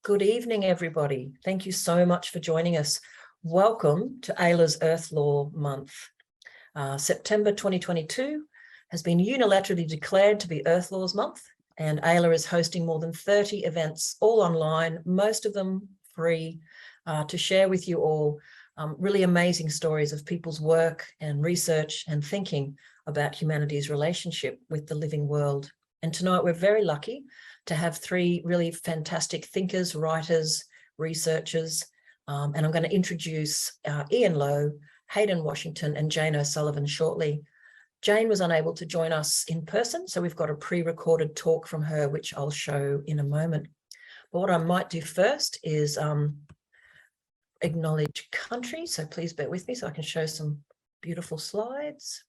Good evening, everybody. Thank you so much for joining us. Welcome to AELA's Earth Law Month. September 2022 has been unilaterally declared to be Earth Laws Month, and AELA is hosting more than 30 events, all online, most of them free, to share with you all really amazing stories of people's work and research and thinking about humanity's relationship with the living world. And tonight we're very lucky to have three really fantastic thinkers, writers, researchers, and I'm going to introduce Ian Lowe, HAYDN Washington, and Jane O'Sullivan shortly. Jane was unable to join us in person, so we've got a pre-recorded talk from her, which I'll show in a moment. But what I might do first is acknowledge country, so please bear with me so I can show some beautiful slides.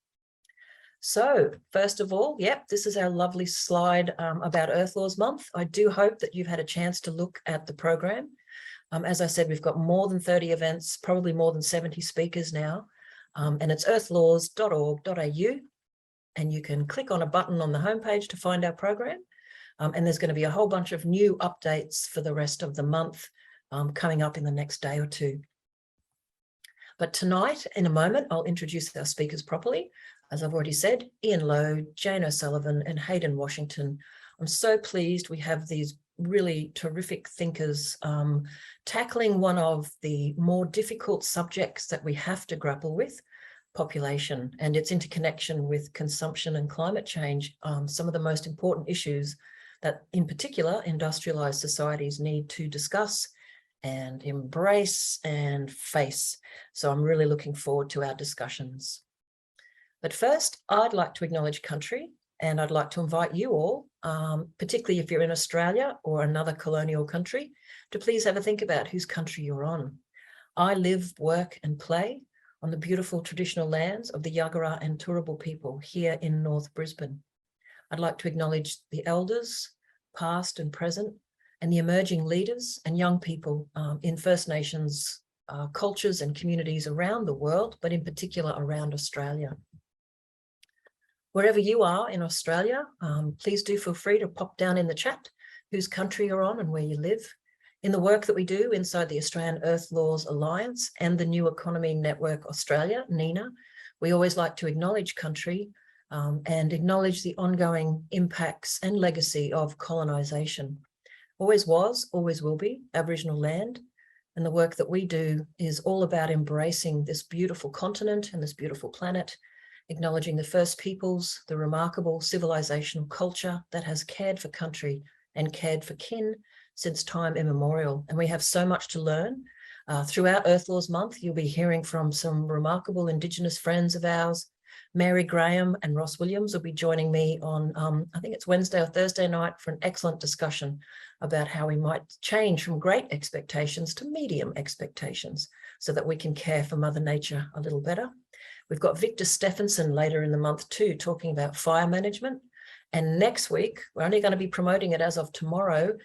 So first of all, this is our lovely slide about Earth Laws Month. I do hope that you've had a chance to look at the program. As I said, we've got more than 30 events, probably more than 70 speakers now, and it's earthlaws.org.au, and you can click on a button on the homepage to find our program. And there's going to be a whole bunch of new updates for the rest of the month coming up in the next day or two. But tonight, in a moment, I'll introduce our speakers properly. As I've already said, Ian Lowe, Jane O'Sullivan, and HAYDN Washington. I'm so pleased we have these really terrific thinkers tackling one of the more difficult subjects that we have to grapple with, population, and its interconnection with consumption and climate change, some of the most important issues that, in particular, industrialized societies need to discuss and embrace and face. So I'm really looking forward to our discussions. But first, I'd like to acknowledge country, and I'd like to invite you all, particularly if you're in Australia or another colonial country, to please have a think about whose country you're on. I live, work and play on the beautiful traditional lands of the Yagara and Turrbal people here in North Brisbane. I'd like to acknowledge the elders, past and present, and the emerging leaders and young people in First Nations cultures and communities around the world, but in particular around Australia. Wherever you are in Australia, please do feel free to pop down in the chat whose country you're on and where you live. In the work that we do inside the Australian Earth Laws Alliance and the New Economy Network Australia, NENA, we always like to acknowledge country and acknowledge the ongoing impacts and legacy of colonisation. Always was, always will be Aboriginal land. And the work that we do is all about embracing this beautiful continent and this beautiful planet, acknowledging the first peoples, the remarkable civilizational culture that has cared for country and cared for kin since time immemorial. And we have so much to learn. Throughout Earth Laws Month, you'll be hearing from some remarkable Indigenous friends of ours. Mary Graham and Ross Williams will be joining me on, I think it's Wednesday or Thursday night, for an excellent discussion about how we might change from great expectations to medium expectations so that we can care for Mother Nature a little better. We've got Victor Stephenson later in the month too, talking about fire management. And next week, we're only going to be promoting it as of tomorrow,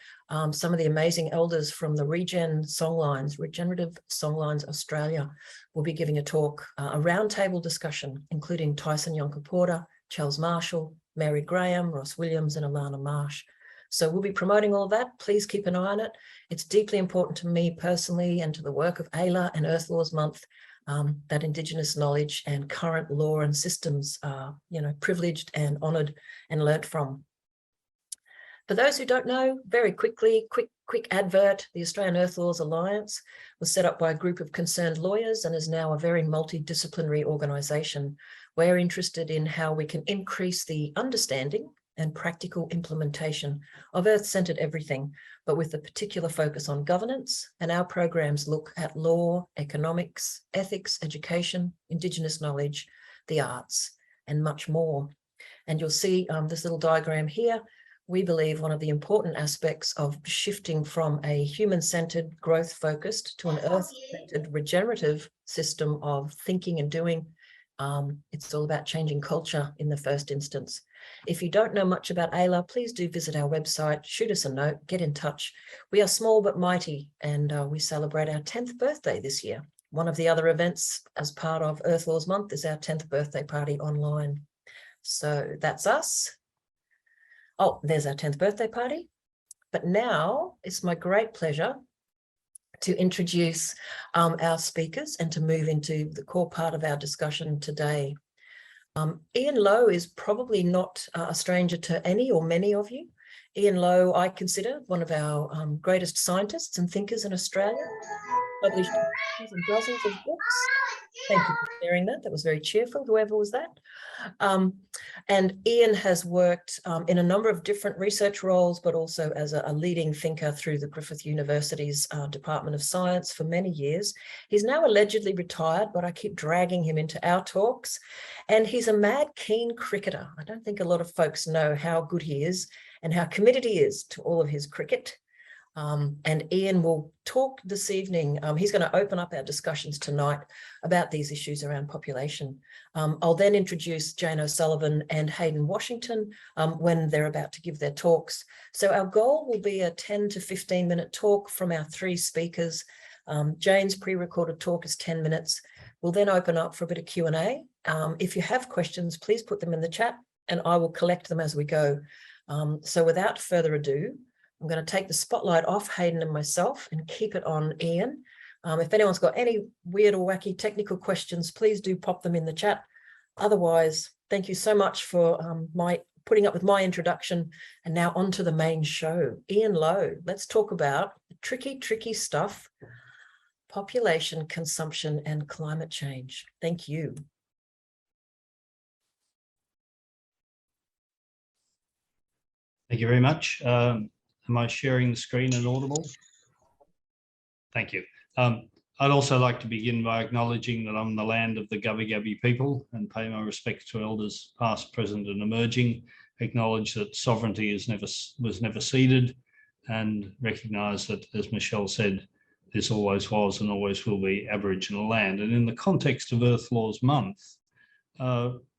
some of the amazing elders from the Regenerative Songlines Australia will be giving a talk, a roundtable discussion, including Tyson Yonkaporta, Charles Marshall, Mary Graham, Ross Williams, and Alana Marsh. So we'll be promoting all of that. Please keep an eye on it. It's deeply important to me personally and to the work of AELA and Earth Laws Month that Indigenous knowledge and current law and systems are, privileged and honoured and learnt from. For those who don't know, very quickly, quick advert, the Australian Earth Laws Alliance was set up by a group of concerned lawyers and is now a very multidisciplinary organisation. We're interested in how we can increase the understanding and practical implementation of Earth-centred everything, but with a particular focus on governance. And our programs look at law, economics, ethics, education, Indigenous knowledge, the arts, and much more. And you'll see this little diagram here. We believe one of the important aspects of shifting from a human-centred, growth-focused to an earth-centred, regenerative system of thinking and doing, it's all about changing culture in the first instance. If you don't know much about AELA, please do visit our website, shoot us a note, get in touch. We are small but mighty, and we celebrate our 10th birthday this year. One of the other events as part of Earth Laws Month is our 10th birthday party online. So that's us. Oh, there's our 10th birthday party. But now it's my great pleasure to introduce our speakers and to move into the core part of our discussion today. Ian Lowe is probably not a stranger to any or many of you. Ian Lowe, I consider one of our greatest scientists and thinkers in Australia, published dozens and dozens of books. Thank you for sharing that. That was very cheerful, whoever was that. And Ian has worked in a number of different research roles, but also as a leading thinker through the Griffith University's Department of Science for many years. He's now allegedly retired, but I keep dragging him into our talks. And he's a mad keen cricketer. I don't think a lot of folks know how good he is and how committed he is to all of his cricket. And Ian will talk this evening. He's going to open up our discussions tonight about these issues around population. I'll then introduce Jane O'Sullivan and HAYDN Washington when they're about to give their talks. So our goal will be a 10 to 15-minute talk from our three speakers. Jane's pre-recorded talk is 10 minutes. We'll then open up for a bit of Q&A. If you have questions, please put them in the chat and I will collect them as we go. So without further ado, I'm going to take the spotlight off HAYDN and myself and keep it on Ian. If anyone's got any weird or wacky technical questions, please do pop them in the chat. Otherwise, thank you so much for putting up with my introduction. And now on to the main show. Ian Lowe, let's talk about the tricky stuff, population, consumption, and climate change. Thank you. Thank you very much. Am I sharing the screen and audible? Thank you. I'd also like to begin by acknowledging that I'm the land of the Gubbi people and pay my respects to elders past, present and emerging, acknowledge that sovereignty was never ceded and recognise that, as Michelle said, this always was and always will be Aboriginal land. And in the context of Earth Laws Month,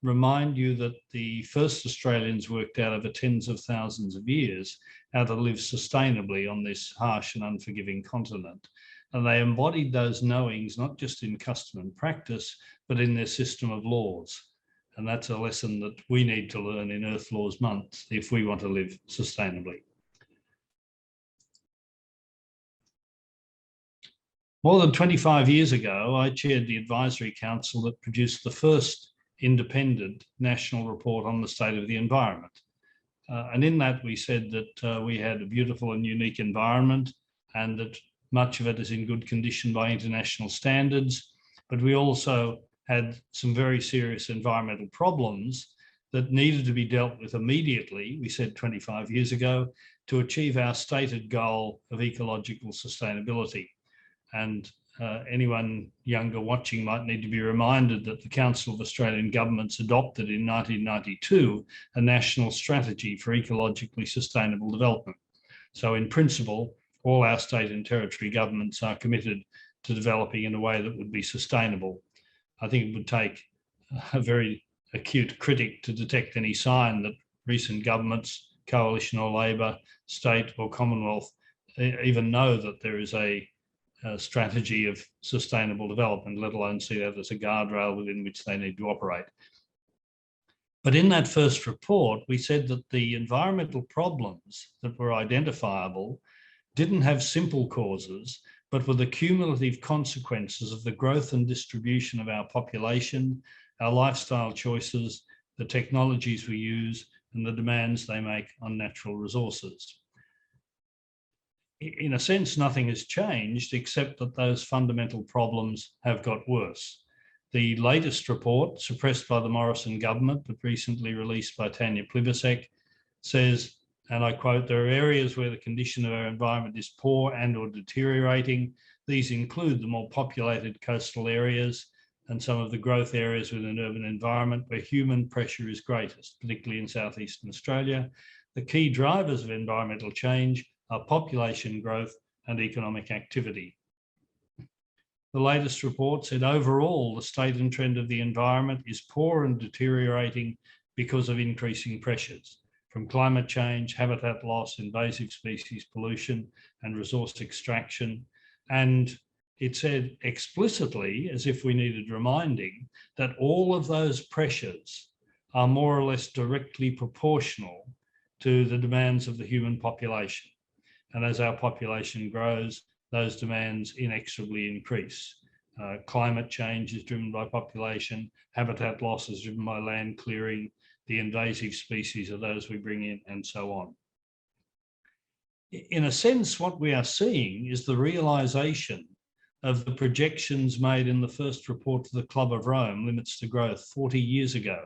remind you that the first Australians worked out over tens of thousands of years how to live sustainably on this harsh and unforgiving continent. And they embodied those knowings not just in custom and practice, but in their system of laws. And that's a lesson that we need to learn in Earth Laws Month if we want to live sustainably. More than 25 years ago, I chaired the advisory council that produced the first independent national report on the state of the environment. And in that we said that we had a beautiful and unique environment and that much of it is in good condition by international standards, but we also had some very serious environmental problems that needed to be dealt with immediately, we said 25 years ago, to achieve our stated goal of ecological sustainability. And anyone younger watching might need to be reminded that the Council of Australian Governments adopted in 1992 a national strategy for ecologically sustainable development. So in principle, all our state and territory governments are committed to developing in a way that would be sustainable. I think it would take a very acute critic to detect any sign that recent governments, coalition or Labor, state or Commonwealth, even know that there is a strategy of sustainable development, let alone see that as a guardrail within which they need to operate. But in that first report, we said that the environmental problems that were identifiable didn't have simple causes, but were the cumulative consequences of the growth and distribution of our population, our lifestyle choices, the technologies we use, and the demands they make on natural resources. In a sense, nothing has changed except that those fundamental problems have got worse. The latest report, suppressed by the Morrison government, but recently released by Tanya Plibersek, says, and I quote, "There are areas where the condition of our environment is poor and or deteriorating. These include the more populated coastal areas and some of the growth areas within an urban environment where human pressure is greatest, particularly in southeastern Australia. The key drivers of environmental change are population growth and economic activity." The latest report said overall, the state and trend of the environment is poor and deteriorating because of increasing pressures from climate change, habitat loss, invasive species pollution, and resource extraction. And it said explicitly, as if we needed reminding, that all of those pressures are more or less directly proportional to the demands of the human population. And as our population grows, those demands inexorably increase. Climate change is driven by population, habitat loss is driven by land clearing, the invasive species are those we bring in, and so on. In a sense, what we are seeing is the realization of the projections made in the first report to the Club of Rome, Limits to Growth, 40 years ago.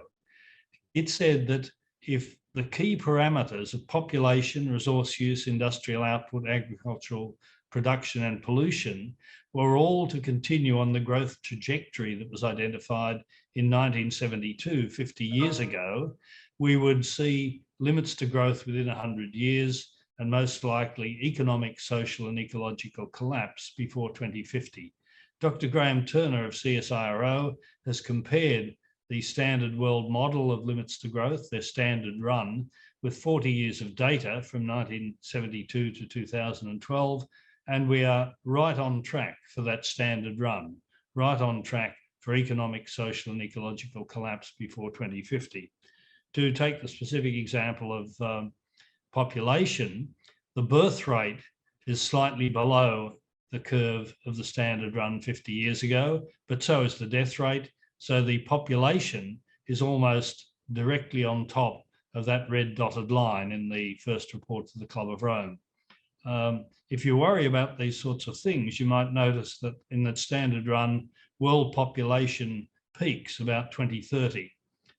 It said that if the key parameters of population, resource use, industrial output, agricultural production and pollution were all to continue on the growth trajectory that was identified in 1972, 50 years ago, we would see limits to growth within 100 years and most likely economic, social and ecological collapse before 2050. Dr. Graham Turner of CSIRO has compared the standard world model of limits to growth, their standard run, with 40 years of data from 1972 to 2012, and we are right on track for that standard run, right on track for economic, social and ecological collapse before 2050. To take the specific example of population, the birth rate is slightly below the curve of the standard run 50 years ago, but so is the death rate. So the population is almost directly on top of that red dotted line in the first report to the Club of Rome. If you worry about these sorts of things, you might notice that in that standard run, world population peaks about 2030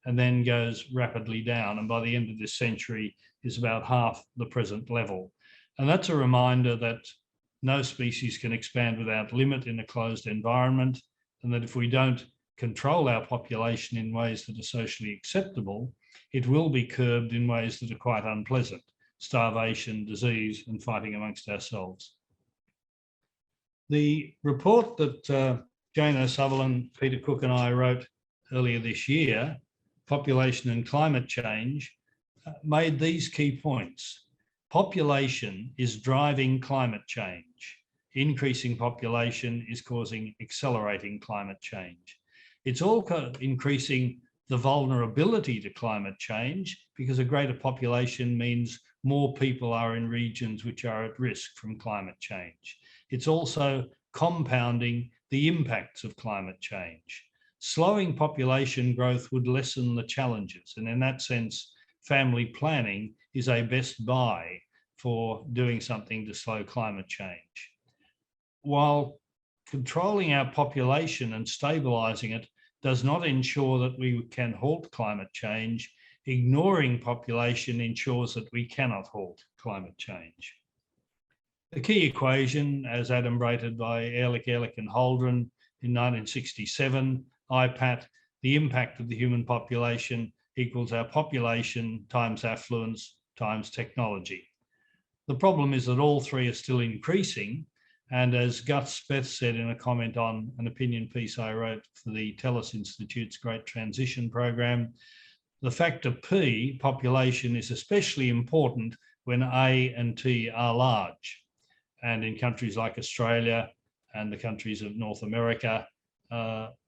and then goes rapidly down, and by the end of this century is about half the present level. And that's a reminder that no species can expand without limit in a closed environment, and that if we don't control our population in ways that are socially acceptable, it will be curbed in ways that are quite unpleasant: starvation, disease, and fighting amongst ourselves. The report that Jane O'Sullivan, Peter Cook and I wrote earlier this year, Population and Climate Change, made these key points. Population is driving climate change. Increasing population is causing accelerating climate change. It's also increasing the vulnerability to climate change, because a greater population means more people are in regions which are at risk from climate change. It's also compounding the impacts of climate change. Slowing population growth would lessen the challenges, and in that sense, family planning is a best buy for doing something to slow climate change. While controlling our population and stabilising it does not ensure that we can halt climate change, ignoring population ensures that we cannot halt climate change. The key equation, as adumbrated by Ehrlich, and Holdren in 1967, IPAT, the impact of the human population equals our population times affluence times technology. The problem is that all three are still increasing, and as Gus Speth said in a comment on an opinion piece I wrote for the TELUS Institute's Great Transition Program, the factor P, population, is especially important when A and T are large. And in countries like Australia and the countries of North America,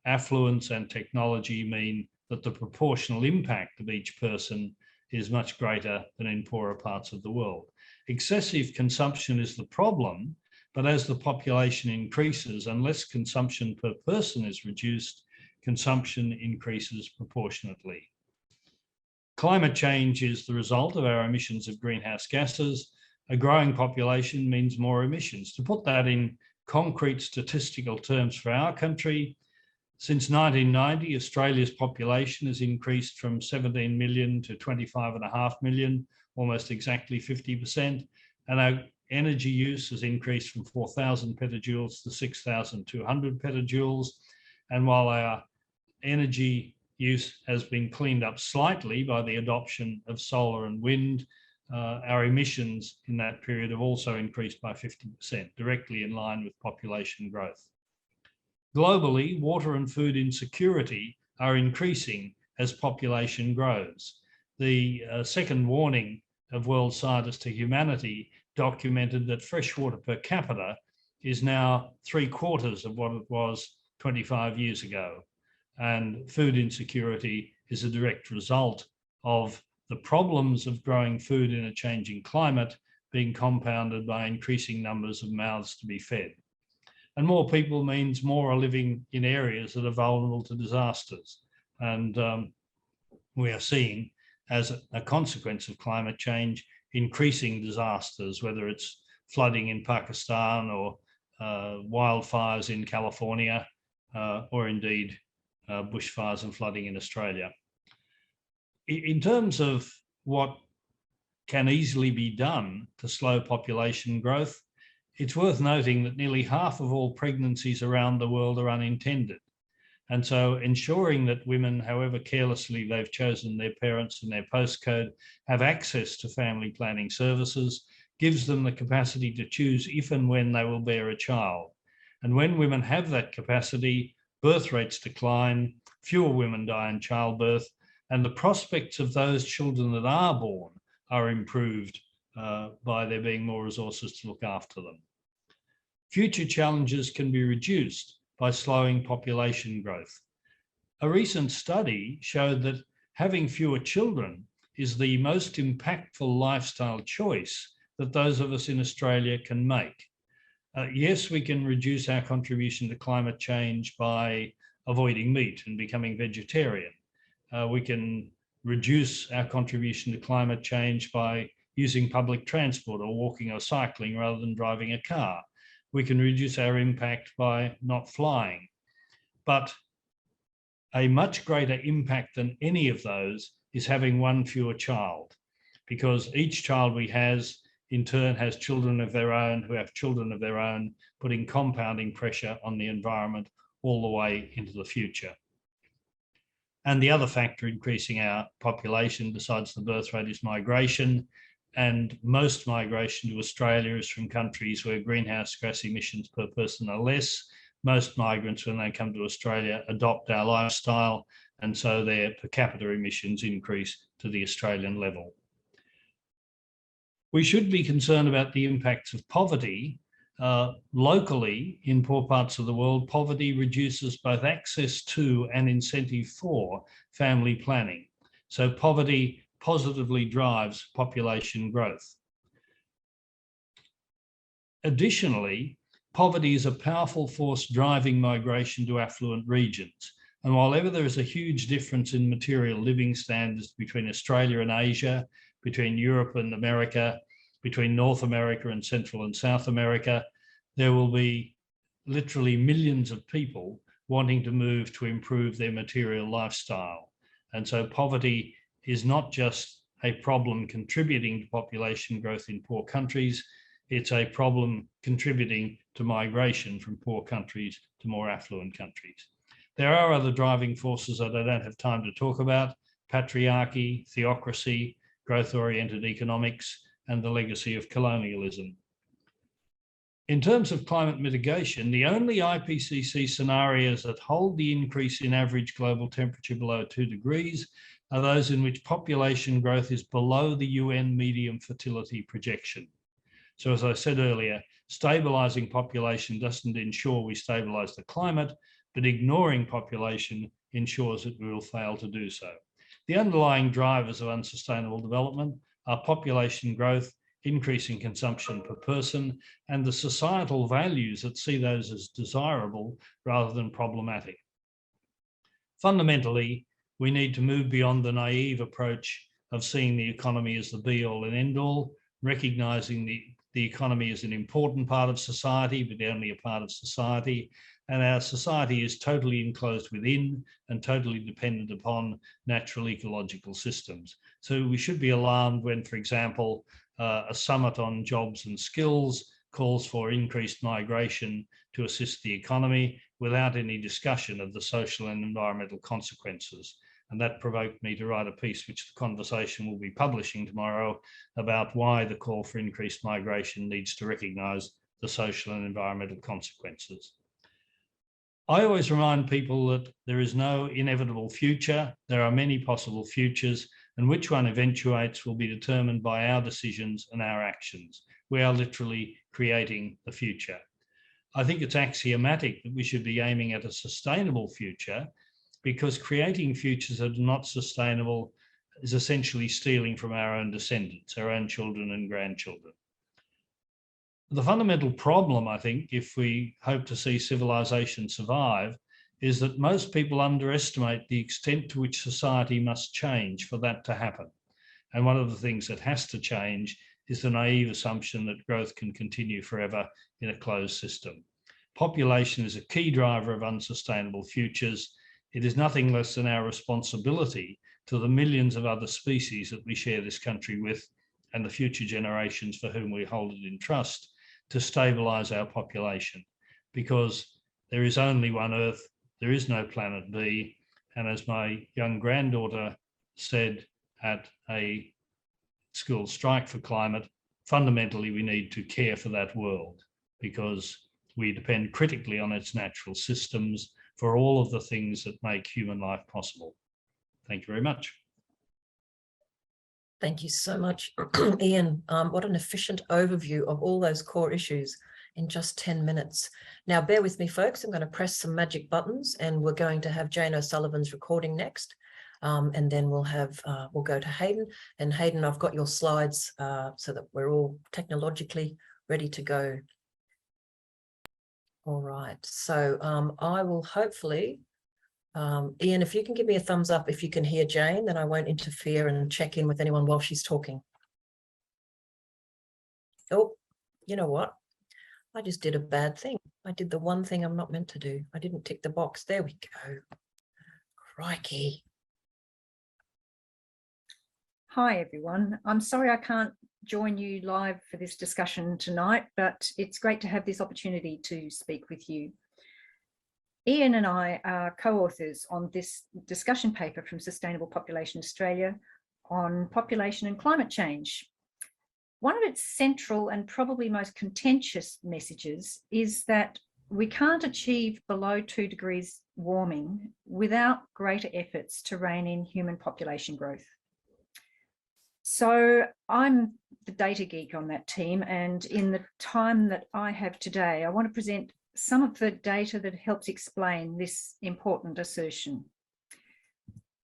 affluence and technology mean that the proportional impact of each person is much greater than in poorer parts of the world. Excessive consumption is the problem, but as the population increases, unless consumption per person is reduced, consumption increases proportionately. Climate change is the result of our emissions of greenhouse gases. A growing population means more emissions. To put that in concrete statistical terms for our country, since 1990, Australia's population has increased from 17 million to 25.5 million, almost exactly 50%, and our energy use has increased from 4,000 petajoules to 6,200 petajoules. And while our energy use has been cleaned up slightly by the adoption of solar and wind, our emissions in that period have also increased by 50%, directly in line with population growth. Globally, water and food insecurity are increasing as population grows. The second warning of World Scientists to Humanity documented that freshwater per capita is now 3/4 of what it was 25 years ago. And food insecurity is a direct result of the problems of growing food in a changing climate being compounded by increasing numbers of mouths to be fed. And more people means more are living in areas that are vulnerable to disasters. And we are seeing, as a consequence of climate change, increasing disasters, whether it's flooding in Pakistan or wildfires in California, or indeed bushfires and flooding in Australia. In terms of what can easily be done to slow population growth, it's worth noting that nearly half of all pregnancies around the world are unintended. And so ensuring that women, however carelessly they've chosen their parents and their postcode, have access to family planning services gives them the capacity to choose if and when they will bear a child. And when women have that capacity, birth rates decline, fewer women die in childbirth, and the prospects of those children that are born are improved by there being more resources to look after them. Future challenges can be reduced by slowing population growth. A recent study showed that having fewer children is the most impactful lifestyle choice that those of us in Australia can make. Yes, we can reduce our contribution to climate change by avoiding meat and becoming vegetarian. We can reduce our contribution to climate change by using public transport or walking or cycling rather than driving a car. We can reduce our impact by not flying. But a much greater impact than any of those is having one fewer child, because each child we has in turn has children of their own who have children of their own, putting compounding pressure on the environment all the way into the future. And the other factor increasing our population besides the birth rate is migration. And most migration to Australia is from countries where greenhouse gas emissions per person are less. Most migrants, when they come to Australia, adopt our lifestyle, and so their per capita emissions increase to the Australian level. We should be concerned about the impacts of poverty. Locally, in poor parts of the world, poverty reduces both access to and incentive for family planning. So poverty positively drives population growth. Additionally, poverty is a powerful force driving migration to affluent regions. And while ever there is a huge difference in material living standards between Australia and Asia, between Europe and America, between North America and Central and South America, there will be literally millions of people wanting to move to improve their material lifestyle. And so poverty is not just a problem contributing to population growth in poor countries, it's a problem contributing to migration from poor countries to more affluent countries. There are other driving forces that I don't have time to talk about: patriarchy, theocracy, growth-oriented economics, and the legacy of colonialism. In terms of climate mitigation, the only IPCC scenarios that hold the increase in average global temperature below 2 degrees are those in which population growth is below the UN medium fertility projection. So as I said earlier, stabilising population doesn't ensure we stabilise the climate, but ignoring population ensures that we will fail to do so. The underlying drivers of unsustainable development are population growth, increasing consumption per person, and the societal values that see those as desirable rather than problematic. Fundamentally, we need to move beyond the naive approach of seeing the economy as the be-all and end-all, recognising the economy is an important part of society, but only a part of society. And our society is totally enclosed within and totally dependent upon natural ecological systems. So we should be alarmed when, for example, a summit on jobs and skills calls for increased migration to assist the economy without any discussion of the social and environmental consequences. And that provoked me to write a piece which the Conversation will be publishing tomorrow about why the call for increased migration needs to recognise the social and environmental consequences. I always remind people that there is no inevitable future. There are many possible futures, and which one eventuates will be determined by our decisions and our actions. We are literally creating the future. I think it's axiomatic that we should be aiming at a sustainable future, because creating futures that are not sustainable is essentially stealing from our own descendants, our own children and grandchildren. The fundamental problem, I think, if we hope to see civilization survive, is that most people underestimate the extent to which society must change for that to happen. And one of the things that has to change is the naive assumption that growth can continue forever in a closed system. Population is a key driver of unsustainable futures. It is nothing less than our responsibility to the millions of other species that we share this country with and the future generations for whom we hold it in trust to stabilise our population, because there is only one Earth, there is no planet B, and as my young granddaughter said at a school strike for climate, fundamentally we need to care for that world because we depend critically on its natural systems for all of the things that make human life possible. Thank you very much. Thank you so much, Ian. What an efficient overview of all those core issues in just 10 minutes. Now, bear with me, folks. I'm going to press some magic buttons and we're going to have Jane O'Sullivan's recording next. And then we'll go to Hayden. And Hayden, I've got your slides so that we're all technologically ready to go. All right. So I will hopefully... Ian, if you can give me a thumbs up if you can hear Jane, then I won't interfere and check in with anyone while she's talking. Oh, you know what? I just did a bad thing. I did the one thing I'm not meant to do. I didn't tick the box. There we go. Crikey. Hi, everyone. I'm sorry I can't join you live for this discussion tonight, but it's great to have this opportunity to speak with you. Ian and I are co-authors on this discussion paper from Sustainable Population Australia on population and climate change. One of its central and probably most contentious messages is that we can't achieve below 2 degrees warming without greater efforts to rein in human population growth. So I'm the data geek on that team, and in the time that I have today, I want to present some of the data that helps explain this important assertion.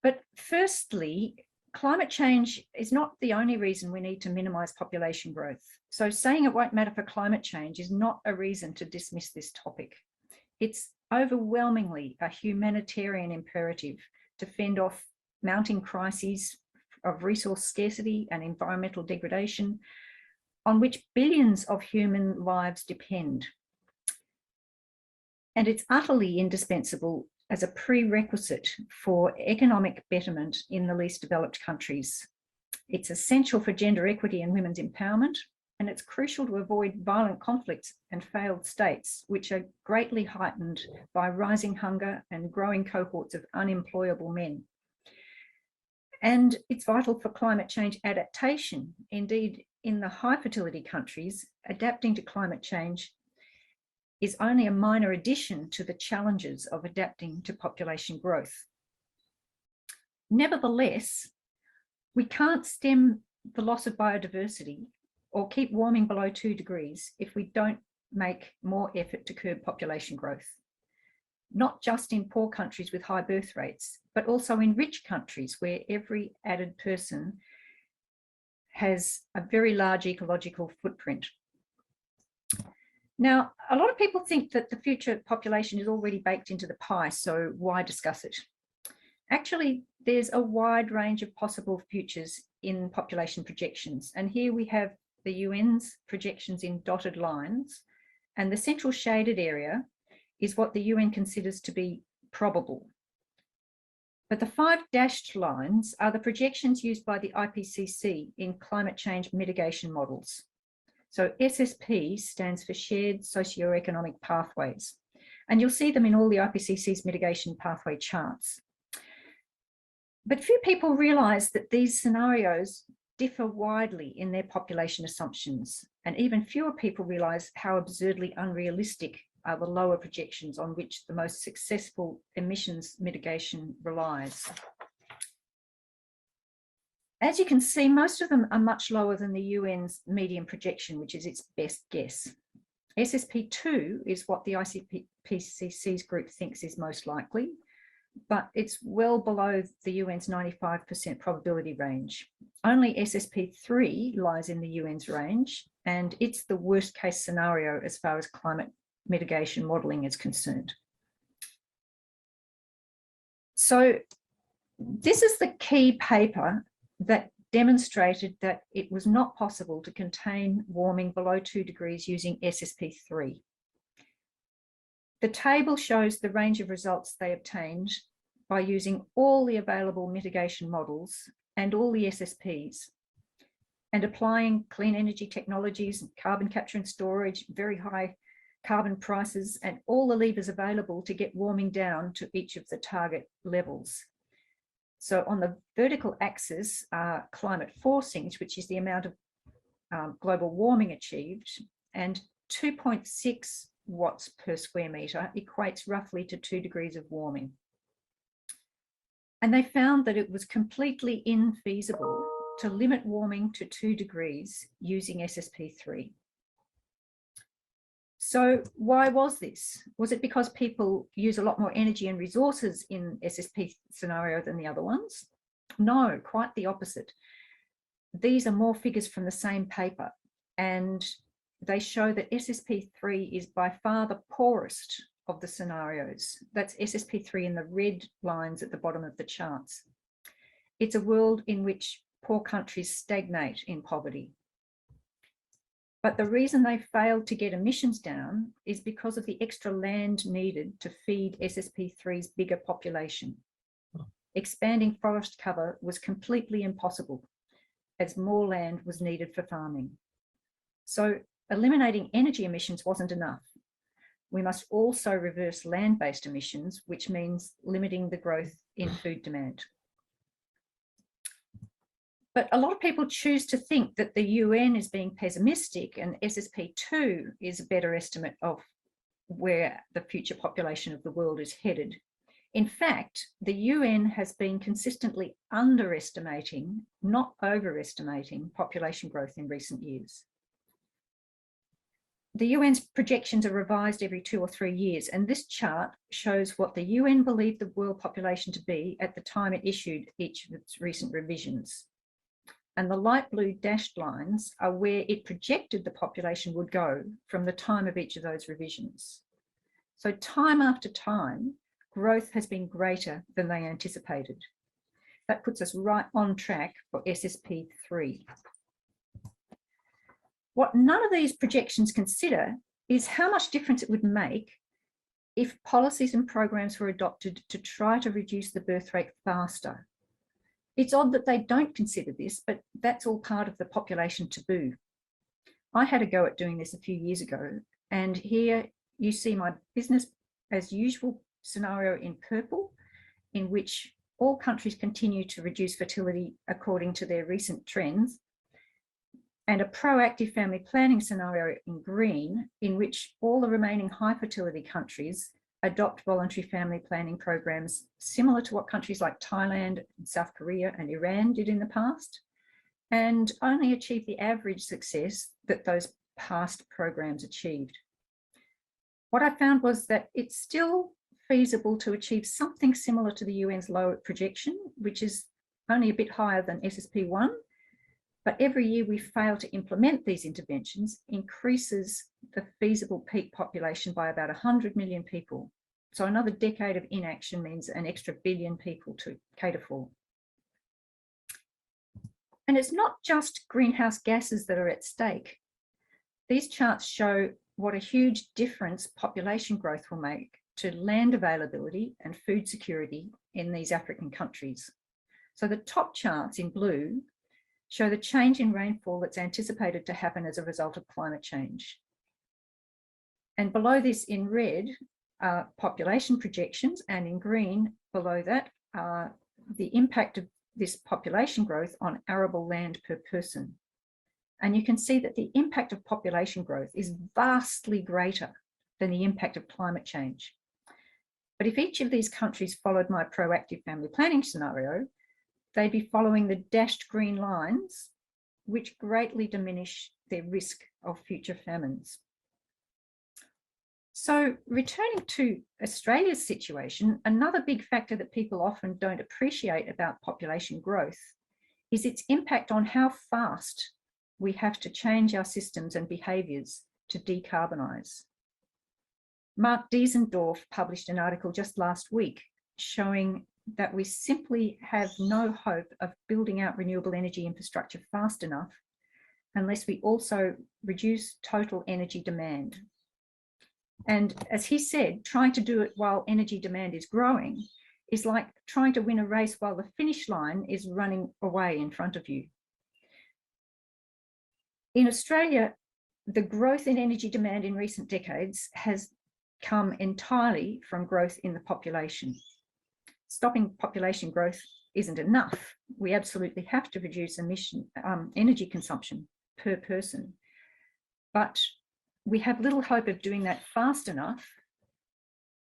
But firstly, climate change is not the only reason we need to minimise population growth. So saying it won't matter for climate change is not a reason to dismiss this topic. It's overwhelmingly a humanitarian imperative to fend off mounting crises of resource scarcity and environmental degradation on which billions of human lives depend. And it's utterly indispensable as a prerequisite for economic betterment in the least developed countries. It's essential for gender equity and women's empowerment, and it's crucial to avoid violent conflicts and failed states, which are greatly heightened by rising hunger and growing cohorts of unemployable men. And it's vital for climate change adaptation. Indeed, in the high fertility countries, adapting to climate change is only a minor addition to the challenges of adapting to population growth. Nevertheless, we can't stem the loss of biodiversity or keep warming below 2 degrees if we don't make more effort to curb population growth. Not just in poor countries with high birth rates, but also in rich countries where every added person has a very large ecological footprint. Now, a lot of people think that the future population is already baked into the pie, so why discuss it? Actually, there's a wide range of possible futures in population projections. And here we have the UN's projections in dotted lines, and the central shaded area is what the UN considers to be probable. But the 5 dashed lines are the projections used by the IPCC in climate change mitigation models. So SSP stands for Shared Socioeconomic Pathways, and you'll see them in all the IPCC's mitigation pathway charts. But few people realise that these scenarios differ widely in their population assumptions, and even fewer people realise how absurdly unrealistic are the lower projections on which the most successful emissions mitigation relies. As you can see, most of them are much lower than the UN's median projection, which is its best guess. SSP2 is what the IPCC's group thinks is most likely, but it's well below the UN's 95% probability range. Only SSP3 lies in the UN's range, and it's the worst case scenario as far as climate mitigation modelling is concerned. So this is the key paper that demonstrated that it was not possible to contain warming below 2 degrees using SSP3. The table shows the range of results they obtained by using all the available mitigation models and all the SSPs, and applying clean energy technologies, carbon capture and storage, very high carbon prices, and all the levers available to get warming down to each of the target levels. So on the vertical axis are climate forcings, which is the amount of global warming achieved, and 2.6 watts per square metre equates roughly to 2 degrees of warming. And they found that it was completely infeasible to limit warming to 2 degrees using SSP3. So why was this? Was it because people use a lot more energy and resources in SSP scenario than the other ones? No, quite the opposite. These are more figures from the same paper, and they show that SSP3 is by far the poorest of the scenarios. That's SSP3 in the red lines at the bottom of the charts. It's a world in which poor countries stagnate in poverty. But the reason they failed to get emissions down is because of the extra land needed to feed SSP3's bigger population. Expanding forest cover was completely impossible, as more land was needed for farming. So eliminating energy emissions wasn't enough. We must also reverse land-based emissions, which means limiting the growth in food demand. But a lot of people choose to think that the UN is being pessimistic and SSP2 is a better estimate of where the future population of the world is headed. In fact, the UN has been consistently underestimating, not overestimating, population growth in recent years. The UN's projections are revised every 2 or 3 years, and this chart shows what the UN believed the world population to be at the time it issued each of its recent revisions. And the light blue dashed lines are where it projected the population would go from the time of each of those revisions. So time after time, growth has been greater than they anticipated. That puts us right on track for SSP3. What none of these projections consider is how much difference it would make if policies and programs were adopted to try to reduce the birth rate faster. It's odd that they don't consider this, but that's all part of the population taboo. I had a go at doing this a few years ago, and here you see my business as usual scenario in purple, in which all countries continue to reduce fertility according to their recent trends, and a proactive family planning scenario in green, in which all the remaining high fertility countries adopt voluntary family planning programs similar to what countries like Thailand, South Korea and Iran did in the past, and only achieve the average success that those past programs achieved. What I found was that it's still feasible to achieve something similar to the UN's low projection, which is only a bit higher than SSP1, but every year we fail to implement these interventions increases the feasible peak population by about 100 million people. So another decade of inaction means an extra billion people to cater for. And it's not just greenhouse gases that are at stake. These charts show what a huge difference population growth will make to land availability and food security in these African countries. So the top charts in blue show the change in rainfall that's anticipated to happen as a result of climate change. And below this in red are population projections, and in green below that are the impact of this population growth on arable land per person. And you can see that the impact of population growth is vastly greater than the impact of climate change. But if each of these countries followed my proactive family planning scenario, they'd be following the dashed green lines, which greatly diminish their risk of future famines. So returning to Australia's situation, another big factor that people often don't appreciate about population growth is its impact on how fast we have to change our systems and behaviours to decarbonise. Mark Diesendorf published an article just last week showing that we simply have no hope of building out renewable energy infrastructure fast enough unless we also reduce total energy demand. And as he said, trying to do it while energy demand is growing is like trying to win a race while the finish line is running away in front of you. In Australia, the growth in energy demand in recent decades has come entirely from growth in the population. Stopping population growth isn't enough. We absolutely have to reduce energy consumption per person. But we have little hope of doing that fast enough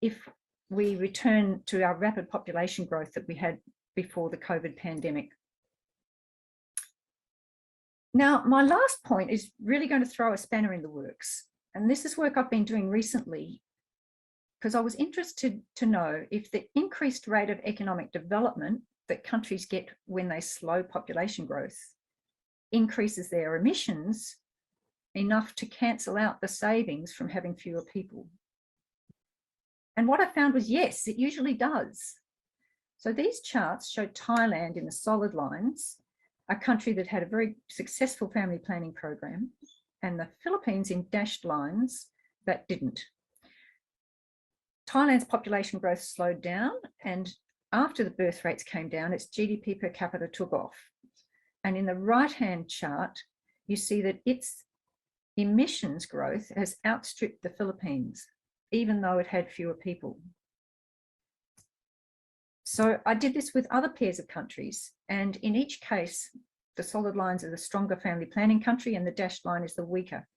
if we return to our rapid population growth that we had before the COVID pandemic. Now, my last point is really going to throw a spanner in the works. And this is work I've been doing recently because I was interested to know if the increased rate of economic development that countries get when they slow population growth increases their emissions enough to cancel out the savings from having fewer people. And what I found was, yes, it usually does. So these charts show Thailand in the solid lines, a country that had a very successful family planning program, and the Philippines in dashed lines that didn't. Thailand's population growth slowed down, and after the birth rates came down, its GDP per capita took off. And in the right-hand chart, you see that its emissions growth has outstripped the Philippines, even though it had fewer people. So I did this with other pairs of countries, and in each case, the solid lines are the stronger family planning country and the dashed line is the weaker.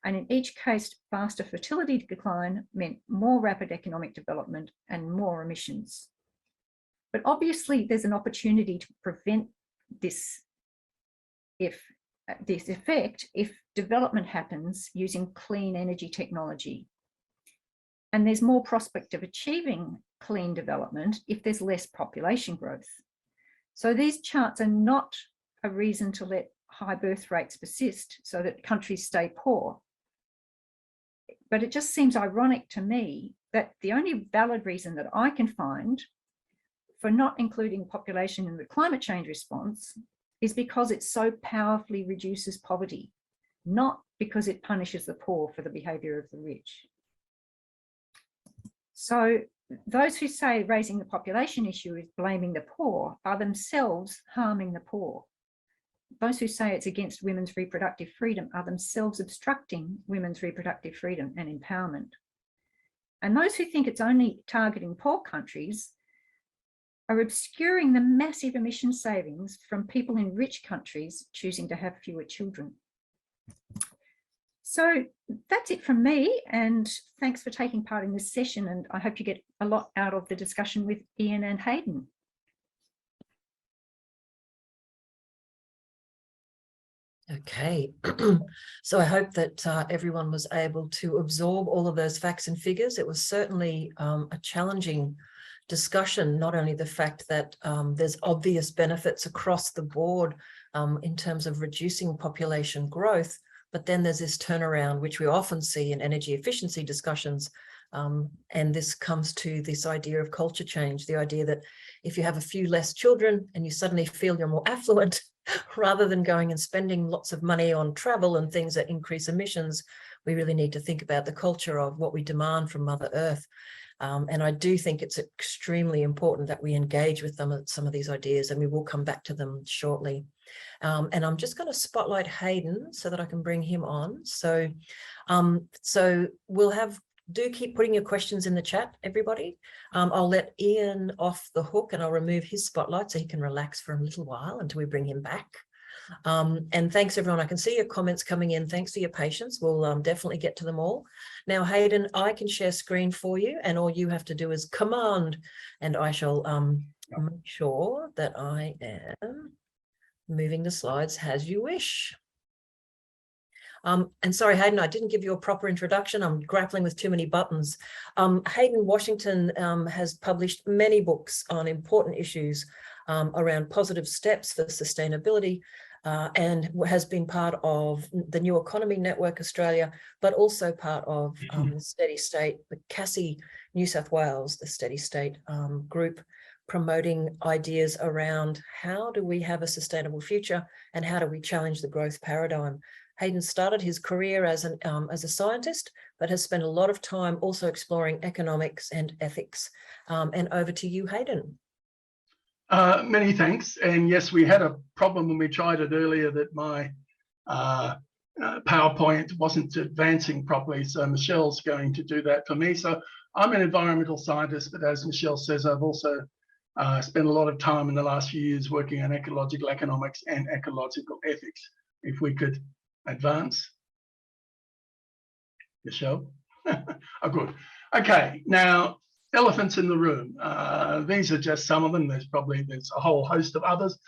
And in each case, faster fertility decline meant more rapid economic development and more emissions. But obviously, there's an opportunity to prevent this effect if development happens using clean energy technology. And there's more prospect of achieving clean development if there's less population growth. So these charts are not a reason to let high birth rates persist so that countries stay poor. But it just seems ironic to me that the only valid reason that I can find for not including population in the climate change response is because it so powerfully reduces poverty, not because it punishes the poor for the behaviour of the rich. So those who say raising the population issue is blaming the poor are themselves harming the poor. Those who say it's against women's reproductive freedom are themselves obstructing women's reproductive freedom and empowerment. And those who think it's only targeting poor countries are obscuring the massive emission savings from people in rich countries choosing to have fewer children. So that's it from me, and thanks for taking part in this session, and I hope you get a lot out of the discussion with Ian and Hayden. Okay, so I hope that everyone was able to absorb all of those facts and figures. It was certainly a challenging discussion, not only the fact that there's obvious benefits across the board in terms of reducing population growth, but then there's this turnaround, which we often see in energy efficiency discussions. And this comes to this idea of culture change, the idea that if you have a few less children and you suddenly feel you're more affluent, rather than going and spending lots of money on travel and things that increase emissions, we really need to think about the culture of what we demand from Mother Earth. And I do think it's extremely important that we engage with them at some of these ideas, and we will come back to them shortly. And I'm just going to spotlight Hayden so that I can bring him on. So we'll do keep putting your questions in the chat, everybody. I'll let Ian off the hook and I'll remove his spotlight so he can relax for a little while until we bring him back. And thanks, everyone. I can see your comments coming in. Thanks for your patience. We'll definitely get to them all. Now, Hayden, I can share screen for you, and all you have to do is command, and I shall make sure that I am moving the slides as you wish. And sorry, Hayden, I didn't give you a proper introduction. I'm grappling with too many buttons. HAYDN Washington has published many books on important issues around positive steps for sustainability, and has been part of the New Economy Network Australia, but also part of the Steady State, the CASI New South Wales, the Steady State group, promoting ideas around how do we have a sustainable future and how do we challenge the growth paradigm. Hayden started his career as a scientist, but has spent a lot of time also exploring economics and ethics. And over to you, Hayden. Many thanks. And yes, we had a problem when we tried it earlier that my PowerPoint wasn't advancing properly. So Michelle's going to do that for me. So I'm an environmental scientist, but as Michelle says, I've also spent a lot of time in the last few years working on ecological economics and ecological ethics. If we could advance. Michelle? Oh, good. Okay, now elephants in the room. These are just some of them. There's a whole host of others.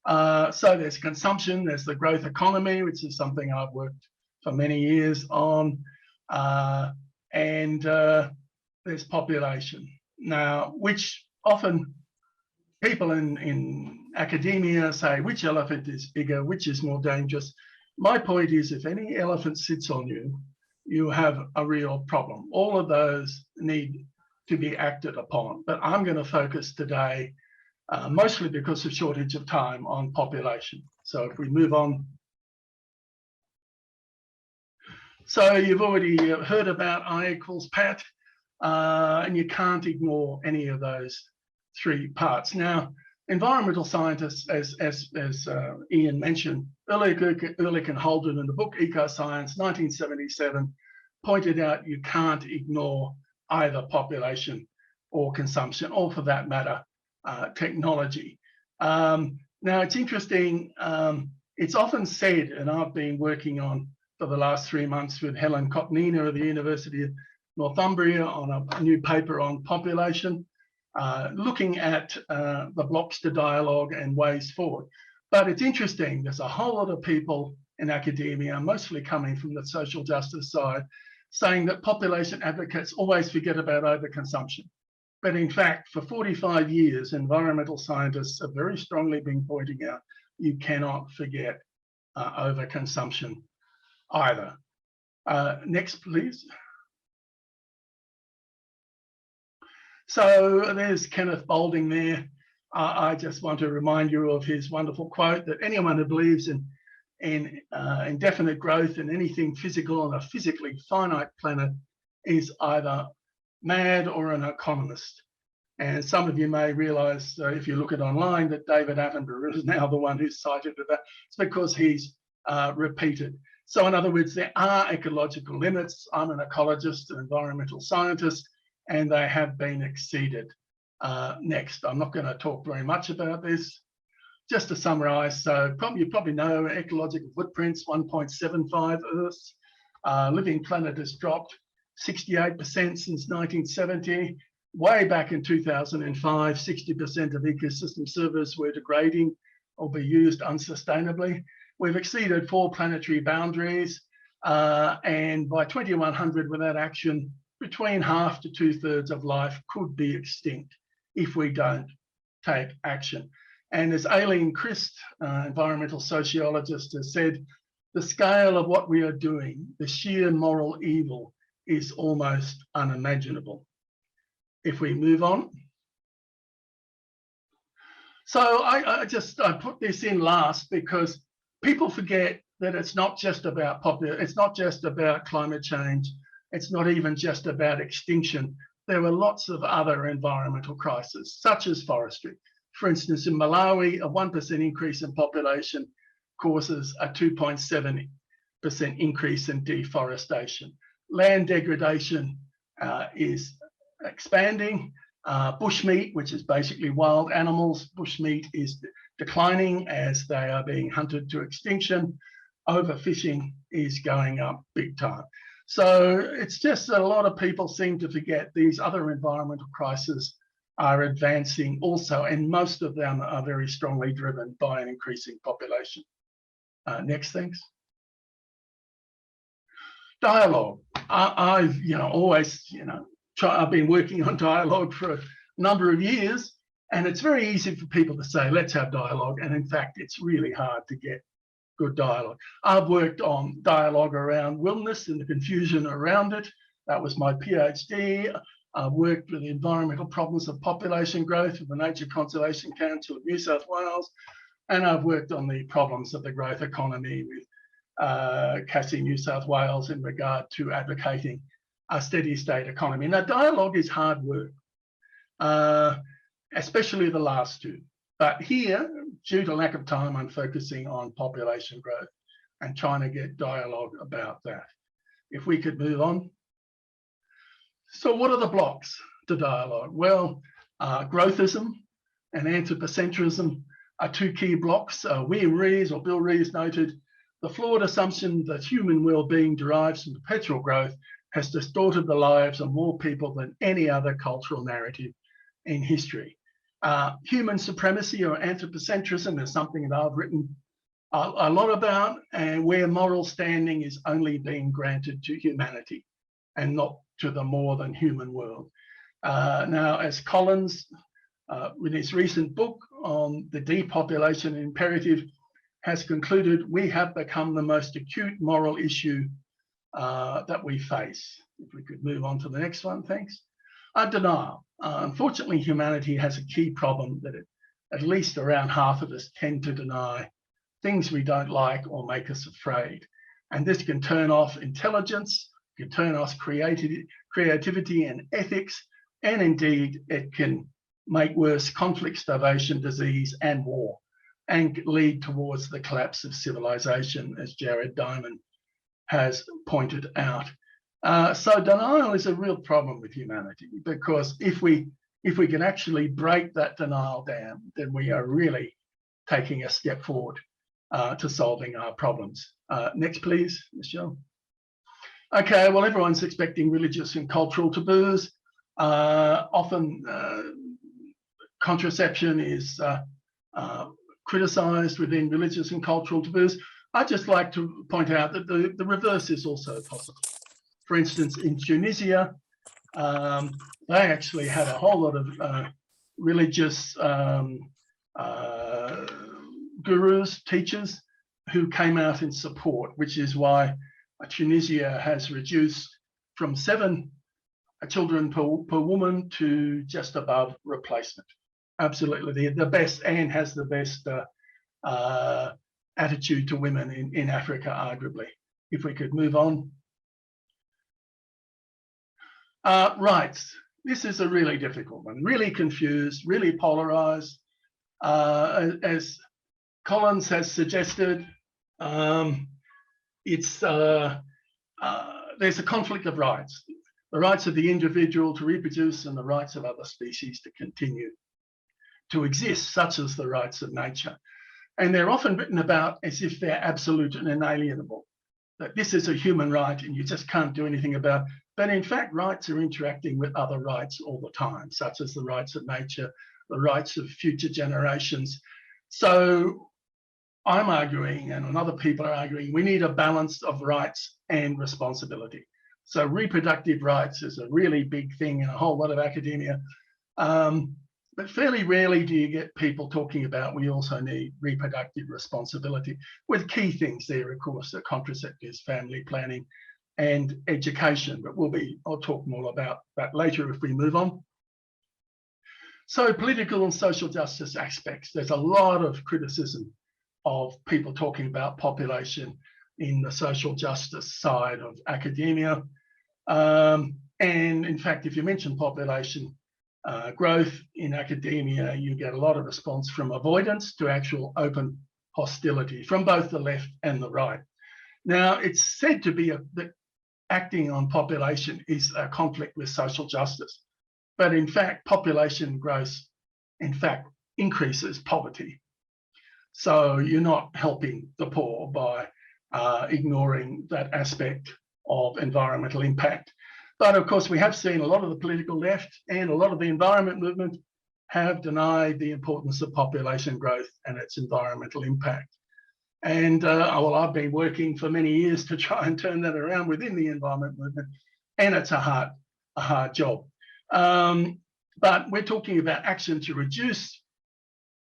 So there's consumption, there's the growth economy, which is something I've worked for many years on, and there's population. Now, which often people in academia say, which elephant is bigger, which is more dangerous? My point is, if any elephant sits on you, you have a real problem. All of those need to be acted upon. But I'm going to focus today, mostly because of shortage of time, on population. So if we move on. So you've already heard about I equals Pat, and you can't ignore any of those three parts. Now, environmental scientists, as Ian mentioned, Ehrlich and Holden in the book Eco-Science, 1977, pointed out you can't ignore either population or consumption, or for that matter, technology. Now, it's interesting, it's often said, and I've been working on for the last 3 months with Helen Kopnina of the University of Northumbria on a new paper on population, looking at the blocks to dialogue and ways forward. But it's interesting, there's a whole lot of people in academia, mostly coming from the social justice side, saying that population advocates always forget about overconsumption. But in fact, for 45 years, environmental scientists have very strongly been pointing out you cannot forget overconsumption either. Next, please. So there's Kenneth Boulding there. I just want to remind you of his wonderful quote that anyone who believes in indefinite growth in anything physical on a physically finite planet is either mad or an economist. And some of you may realize, if you look at online, that David Attenborough is now the one who's cited with that. It's because he's repeated. So in other words, there are ecological limits. I'm an ecologist, an environmental scientist, and they have been exceeded. Next, I'm not going to talk very much about this. Just to summarize, so you probably know ecological footprints, 1.75 Earths. Living planet has dropped 68% since 1970. Way back in 2005, 60% of ecosystem servers were degrading or be used unsustainably. We've exceeded 4 planetary boundaries, and by 2100, without action, between half to 2/3 of life could be extinct if we don't take action. And as Aileen Christ, environmental sociologist, has said, the scale of what we are doing, the sheer moral evil, is almost unimaginable. If we move on. So I put this in last because people forget that it's not just about it's not just about climate change. It's not even just about extinction. There are lots of other environmental crises, such as forestry. For instance, in Malawi, a 1% increase in population causes a 2.7% increase in deforestation. Land degradation is expanding. Bushmeat, which is basically wild animals, bushmeat is declining as they are being hunted to extinction. Overfishing is going up big time. So it's just that a lot of people seem to forget these other environmental crises are advancing also, and most of them are very strongly driven by an increasing population. Next, thanks. Dialogue. I've always I've been working on dialogue for a number of years, and it's very easy for people to say, let's have dialogue. And in fact, it's really hard to get good dialogue. I've worked on dialogue around wilderness and the confusion around it. That was my PhD. I've worked with the environmental problems of population growth with the Nature Conservation Council of New South Wales. And I've worked on the problems of the growth economy with CASI New South Wales in regard to advocating a steady state economy. Now, dialogue is hard work, especially the last two. But here, due to lack of time, I'm focusing on population growth and trying to get dialogue about that. If we could move on. So what are the blocks to dialogue? Well, growthism and anthropocentrism are two key blocks. Bill Rees noted, the flawed assumption that human well-being derives from perpetual growth has distorted the lives of more people than any other cultural narrative in history. Human supremacy or anthropocentrism is something that I've written a lot about, and where moral standing is only being granted to humanity and not to the more than human world. Now, as Collins, in his recent book on the depopulation imperative, has concluded, we have become the most acute moral issue that we face. If we could move on to the next one, thanks. Denial. Unfortunately, humanity has a key problem that at least around half of us tend to deny things we don't like or make us afraid. And this can turn off intelligence, can turn off creativity and ethics, and indeed it can make worse conflict, starvation, disease, and war, and lead towards the collapse of civilization, as Jared Diamond has pointed out. So denial is a real problem with humanity, because if we can actually break that denial down, then we are really taking a step forward to solving our problems. Next, please, Michelle. Okay, well, everyone's expecting religious and cultural taboos. Often contraception is criticised within religious and cultural taboos. I'd just like to point out that the reverse is also possible. For instance, in Tunisia, they actually had a whole lot of religious gurus, teachers, who came out in support, which is why Tunisia has reduced from 7 children per woman to just above replacement. Absolutely, the best, and has the best attitude to women in Africa, arguably. If we could move on. Rights. This is a really difficult one, really confused, really polarized. As Collins has suggested, there's a conflict of rights. The rights of the individual to reproduce and the rights of other species to continue to exist, such as the rights of nature. And they're often written about as if they're absolute and inalienable, that this is a human right and you just can't do anything about it. But in fact, rights are interacting with other rights all the time, such as the rights of nature, the rights of future generations. So I'm arguing, and other people are arguing, we need a balance of rights and responsibility. So reproductive rights is a really big thing in a whole lot of academia. But fairly rarely do you get people talking about we also need reproductive responsibility, with key things there, of course, the contraceptives, family planning, and education. But I'll talk more about that later if we move on. So political and social justice aspects. There's a lot of criticism of people talking about population in the social justice side of academia. And in fact, if you mention population growth in academia, you get a lot of response from avoidance to actual open hostility from both the left and the right. Now, it's said to be that acting on population is a conflict with social justice. But in fact, population growth, in fact, increases poverty. So you're not helping the poor by ignoring that aspect of environmental impact. But of course, we have seen a lot of the political left and a lot of the environment movement have denied the importance of population growth and its environmental impact. And well, I've been working for many years to try and turn that around within the environment movement, and it's a hard job. But we're talking about action to reduce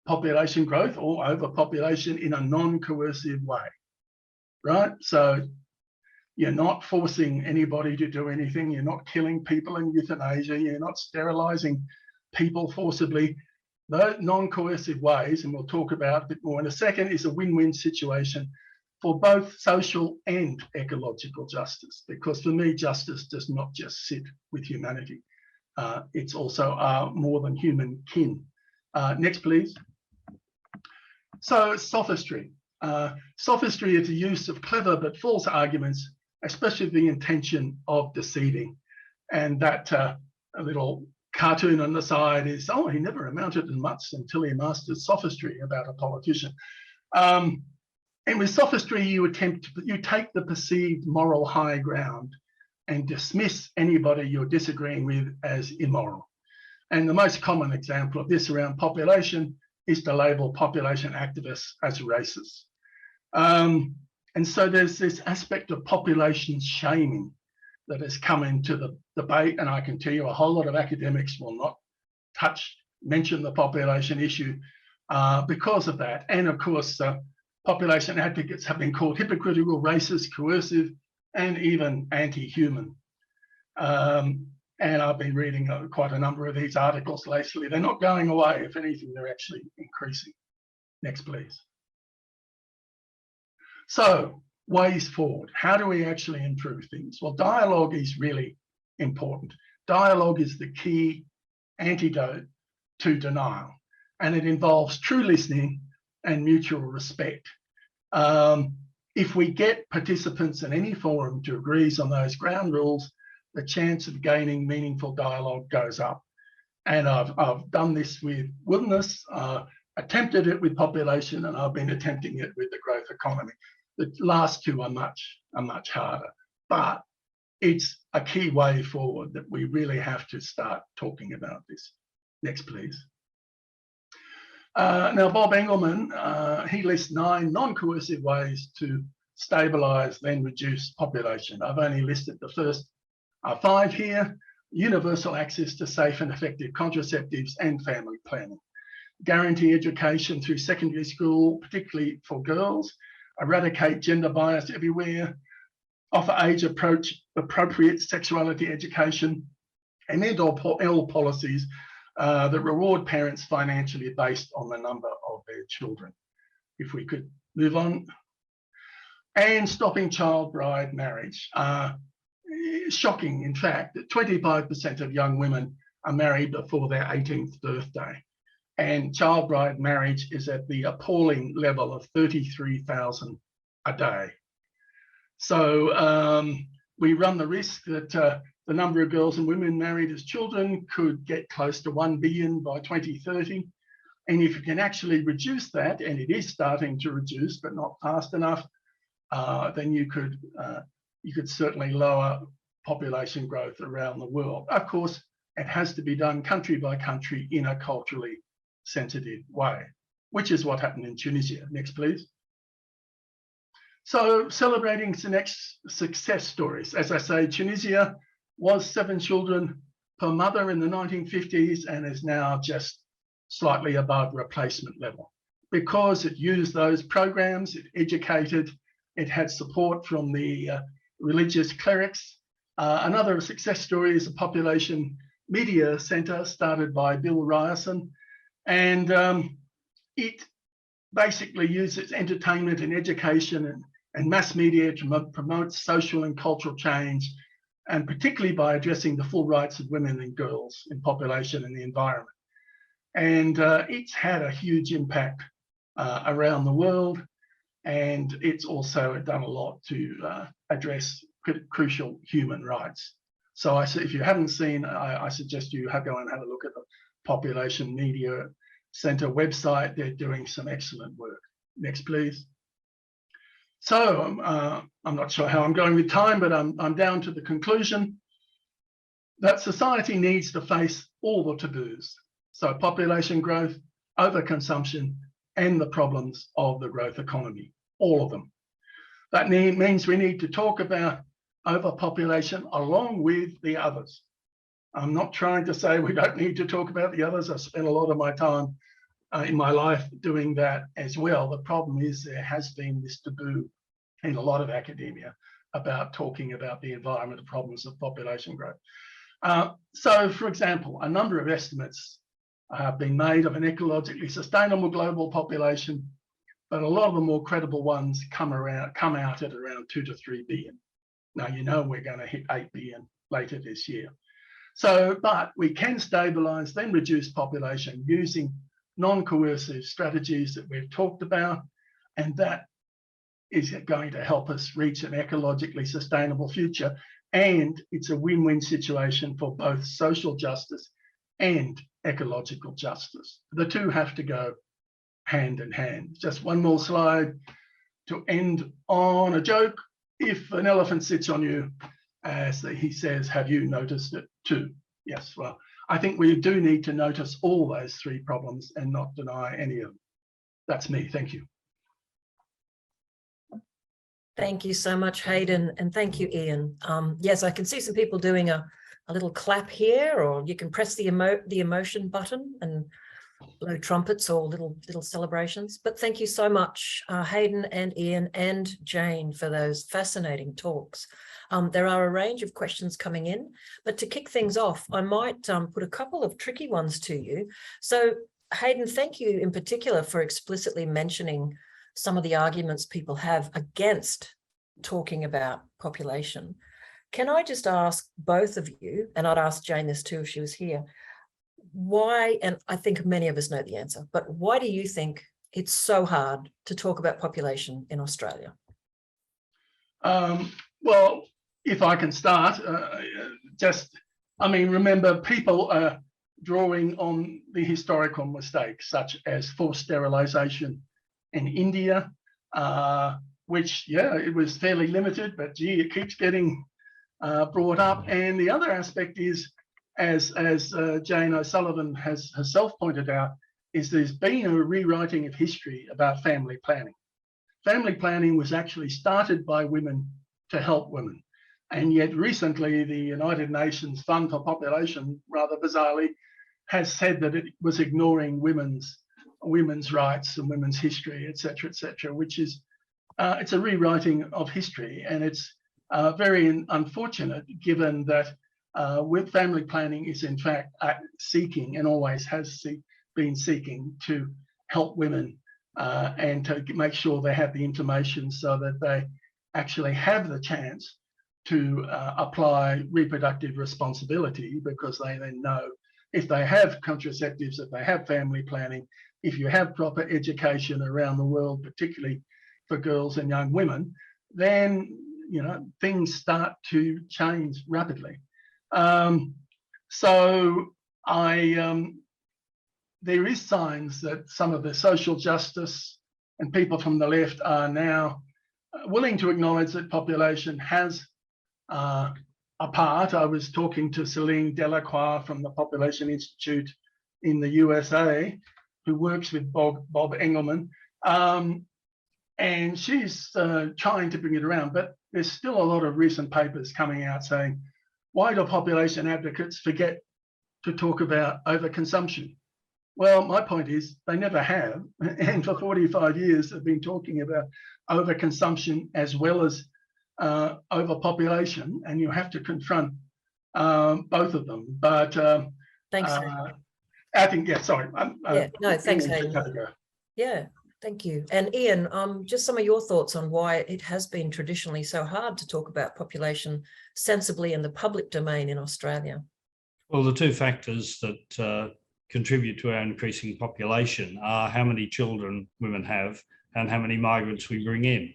population growth or overpopulation in a non-coercive way, right? So you're not forcing anybody to do anything. You're not killing people in euthanasia. You're not sterilizing people forcibly. Those non-coercive ways, and we'll talk about a bit more in a second, is a win-win situation for both social and ecological justice. Because for me, justice does not just sit with humanity. It's also more than human kin. Next, please. So sophistry. Sophistry is the use of clever but false arguments, especially the intention of deceiving. And that a little cartoon on the side is, oh, he never amounted to much until he mastered sophistry about a politician. And with sophistry, you take the perceived moral high ground and dismiss anybody you're disagreeing with as immoral. And the most common example of this around population is to label population activists as racist. And so there's this aspect of population shaming that has come into the debate, and I can tell you a whole lot of academics will not mention the population issue because of that. And of course, population advocates have been called hypocritical, racist, coercive, and even anti-human. And I've been reading quite a number of these articles lately. They're not going away. If anything, they're actually increasing. Next, please. So, ways forward. How do we actually improve things? Well, dialogue is really important. Dialogue is the key antidote to denial, and it involves true listening and mutual respect. If we get participants in any forum to agree on those ground rules, the chance of gaining meaningful dialogue goes up. And I've done this with wilderness, attempted it with population, and I've been attempting it with the growth economy. The last two are much harder, but it's a key way forward that we really have to start talking about this. Next, please. Now, Bob Engelman, he lists 9 non-coercive ways to stabilise, then reduce population. I've only listed the first 5 here: universal access to safe and effective contraceptives and family planning, guarantee education through secondary school, particularly for girls, eradicate gender bias everywhere, offer age-appropriate sexuality education, and end all policies that reward parents financially based on the number of their children. If we could move on. And stopping child bride marriage. Shocking, in fact, that 25% of young women are married before their 18th birthday. And child bride marriage is at the appalling level of 33,000 a day. So we run the risk that the number of girls and women married as children could get close to 1 billion by 2030. And if you can actually reduce that, and it is starting to reduce, but not fast enough, then you could certainly lower population growth around the world. Of course, it has to be done country by country in a culturally sensitive way, which is what happened in Tunisia. Next, please. So celebrating the next success stories. As I say, Tunisia was 7 children per mother in the 1950s and is now just slightly above replacement level because it used those programs, it educated, it had support from the religious clerics. Another success story is a population media centre started by Bill Ryerson, and it basically uses entertainment and education and mass media to promote social and cultural change, and particularly by addressing the full rights of women and girls in population and the environment. And it's had a huge impact around the world, and it's also done a lot to address crucial human rights. So if you haven't seen, I suggest you go and have a look at the Population Media Centre website. They're doing some excellent work. Next, please. So I'm not sure how I'm going with time, but I'm down to the conclusion that society needs to face all the taboos. So population growth, overconsumption, and the problems of the growth economy. all of them. That means we need to talk about overpopulation along with the others. I'm not trying to say we don't need to talk about the others. I spent a lot of my time in my life doing that as well. The problem is there has been this taboo in a lot of academia about talking about the environmental problems of population growth. So, for example, a number of estimates have been made of an ecologically sustainable global population, but a lot of the more credible ones come out at around 2 to 3 billion. Now, you know we're going to hit 8 billion later this year. So, but we can stabilise, then reduce population using non-coercive strategies that we've talked about, and that is going to help us reach an ecologically sustainable future. And it's a win-win situation for both social justice and ecological justice. The two have to go hand in hand. Just one more slide to end on a joke. If an elephant sits on you, as he says, have you noticed it too? Yes, well, I think we do need to notice all those three problems and not deny any of them. That's me, thank you. Thank you so much, Hayden, and thank you, Ian. Yes, I can see some people doing a little clap here, or you can press the emotion button and blow trumpets or little celebrations. But thank you so much, Hayden and Ian and Jane, for those fascinating talks. There are a range of questions coming in, but to kick things off, I might put a couple of tricky ones to you. So, Hayden, thank you in particular for explicitly mentioning some of the arguments people have against talking about population. Can I just ask both of you, and I'd ask Jane this too if she was here, why, and I think many of us know the answer, but why do you think it's so hard to talk about population in Australia? Well, if I can start, remember, people are drawing on the historical mistakes, such as forced sterilisation in India, which, yeah, it was fairly limited, but gee, it keeps getting brought up. And the other aspect is, as Jane O'Sullivan has herself pointed out, is there's been a rewriting of history about family planning. Family planning was actually started by women to help women. And yet recently, the United Nations Fund for Population, rather bizarrely, has said that it was ignoring women's rights and women's history, et cetera, which is, it's a rewriting of history. And it's very unfortunate, given that with family planning is in fact seeking, and always has been seeking, to help women and to make sure they have the information so that they actually have the chance to apply reproductive responsibility, because they then know if they have contraceptives, if they have family planning, if you have proper education around the world, particularly for girls and young women, then, you know, things start to change rapidly. There is signs that some of the social justice and people from the left are now willing to acknowledge that population has a part. I was talking to Celine Delacroix from the Population Institute in the USA, who works with Bob Engelman, and she's trying to bring it around, but there's still a lot of recent papers coming out saying, why do population advocates forget to talk about overconsumption? Well, my point is they never have, and for 45 years they've been talking about overconsumption as well as overpopulation, and you have to confront both of them. But Thanks. I think, yeah, sorry. Thanks, Hayden. Yeah, thank you. And Ian, just some of your thoughts on why it has been traditionally so hard to talk about population sensibly in the public domain in Australia. Well, the two factors that contribute to our increasing population are how many children women have and how many migrants we bring in.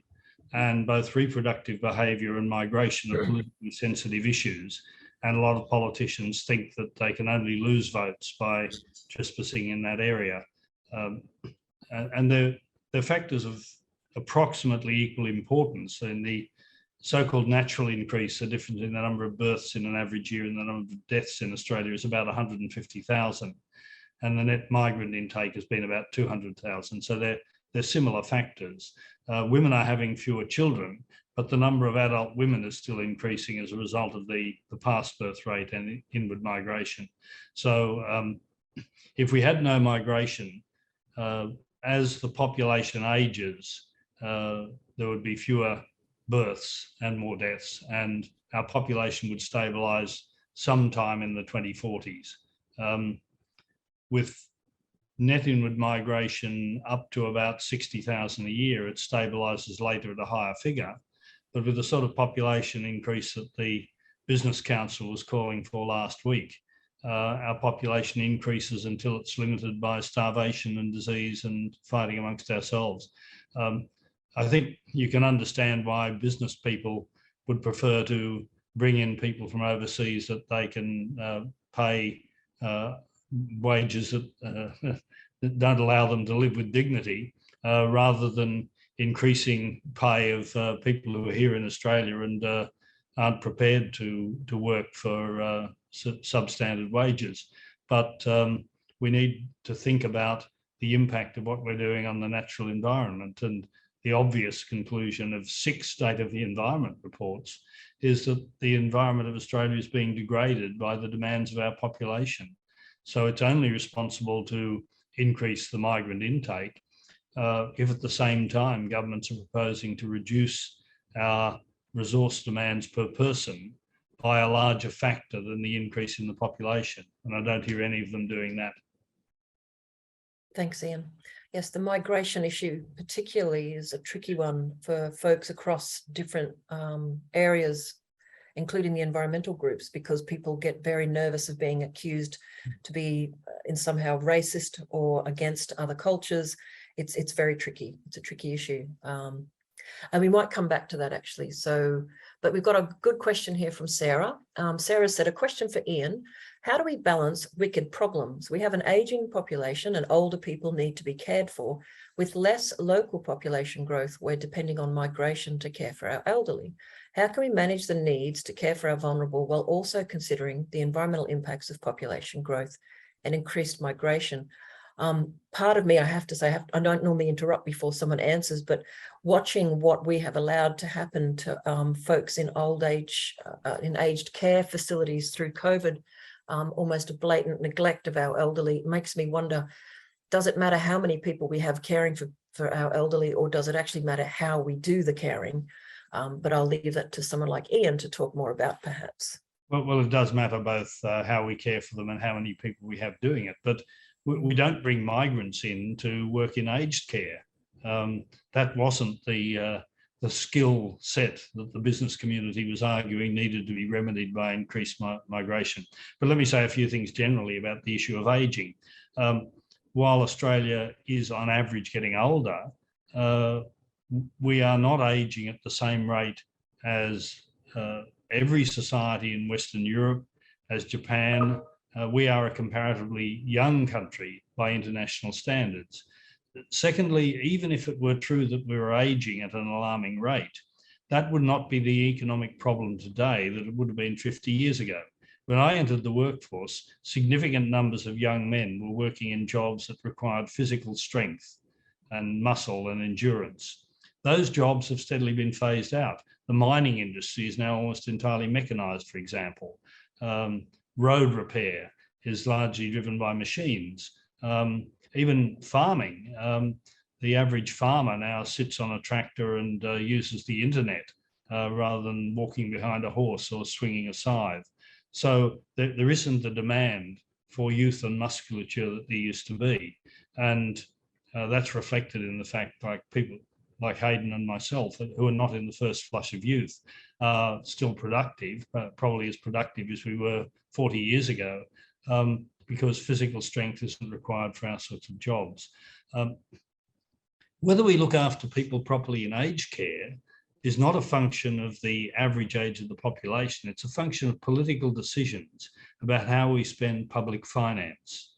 And both reproductive behaviour and migration are politically sensitive issues. And a lot of politicians think that they can only lose votes by trespassing in that area. And they're factors of approximately equal importance. And the so-called natural increase, the difference in the number of births in an average year and the number of deaths in Australia, is about 150,000. And the net migrant intake has been about 200,000. So they're they're similar factors. Women are having fewer children, but the number of adult women is still increasing as a result of the past birth rate and inward migration. So if we had no migration, as the population ages, there would be fewer births and more deaths, and our population would stabilise sometime in the 2040s. With net inward migration up to about 60,000 a year, it stabilises later at a higher figure. But with the sort of population increase that the Business Council was calling for last week, our population increases until it's limited by starvation and disease and fighting amongst ourselves. I think you can understand why business people would prefer to bring in people from overseas that they can pay wages that don't allow them to live with dignity, rather than increasing pay of people who are here in Australia and aren't prepared to work for substandard wages. But we need to think about the impact of what we're doing on the natural environment. And the obvious conclusion of 6 State of the Environment reports is that the environment of Australia is being degraded by the demands of our population. So it's only responsible to increase the migrant intake if at the same time governments are proposing to reduce our resource demands per person by a larger factor than the increase in the population. And I don't hear any of them doing that. Thanks, Ian. Yes, the migration issue particularly is a tricky one for folks across different areas, including the environmental groups, because people get very nervous of being accused to be in somehow racist or against other cultures. It's very tricky. It's a tricky issue. And we might come back to that actually. So, but we've got a good question here from Sarah. Sarah said, a question for Ian. How do we balance wicked problems? We have an aging population and older people need to be cared for, with less local population growth. We're depending on migration to care for our elderly. How can we manage the needs to care for our vulnerable while also considering the environmental impacts of population growth and increased migration? Part of me, I have to say, I don't normally interrupt before someone answers, but watching what we have allowed to happen to folks in old age, in aged care facilities through COVID, almost a blatant neglect of our elderly, makes me wonder, does it matter how many people we have caring for our elderly, or does it actually matter how we do the caring? But I'll leave that to someone like Ian to talk more about, perhaps. Well, it does matter both how we care for them and how many people we have doing it. But we don't bring migrants in to work in aged care. That wasn't the skill set that the business community was arguing needed to be remedied by increased migration. But let me say a few things generally about the issue of ageing. While Australia is on average getting older, we are not ageing at the same rate as every society in Western Europe, as Japan. We are a comparatively young country by international standards. Secondly, even if it were true that we were ageing at an alarming rate, that would not be the economic problem today that it would have been 50 years ago. When I entered the workforce, significant numbers of young men were working in jobs that required physical strength and muscle and endurance. Those jobs have steadily been phased out. The mining industry is now almost entirely mechanized, for example. Road repair is largely driven by machines. Even farming, the average farmer now sits on a tractor and uses the internet rather than walking behind a horse or swinging a scythe. So there isn't the demand for youth and musculature that there used to be. And that's reflected in the fact, like people like Hayden and myself, who are not in the first flush of youth, are still productive, probably as productive as we were 40 years ago, because physical strength isn't required for our sorts of jobs. Whether we look after people properly in aged care is not a function of the average age of the population. It's a function of political decisions about how we spend public finance.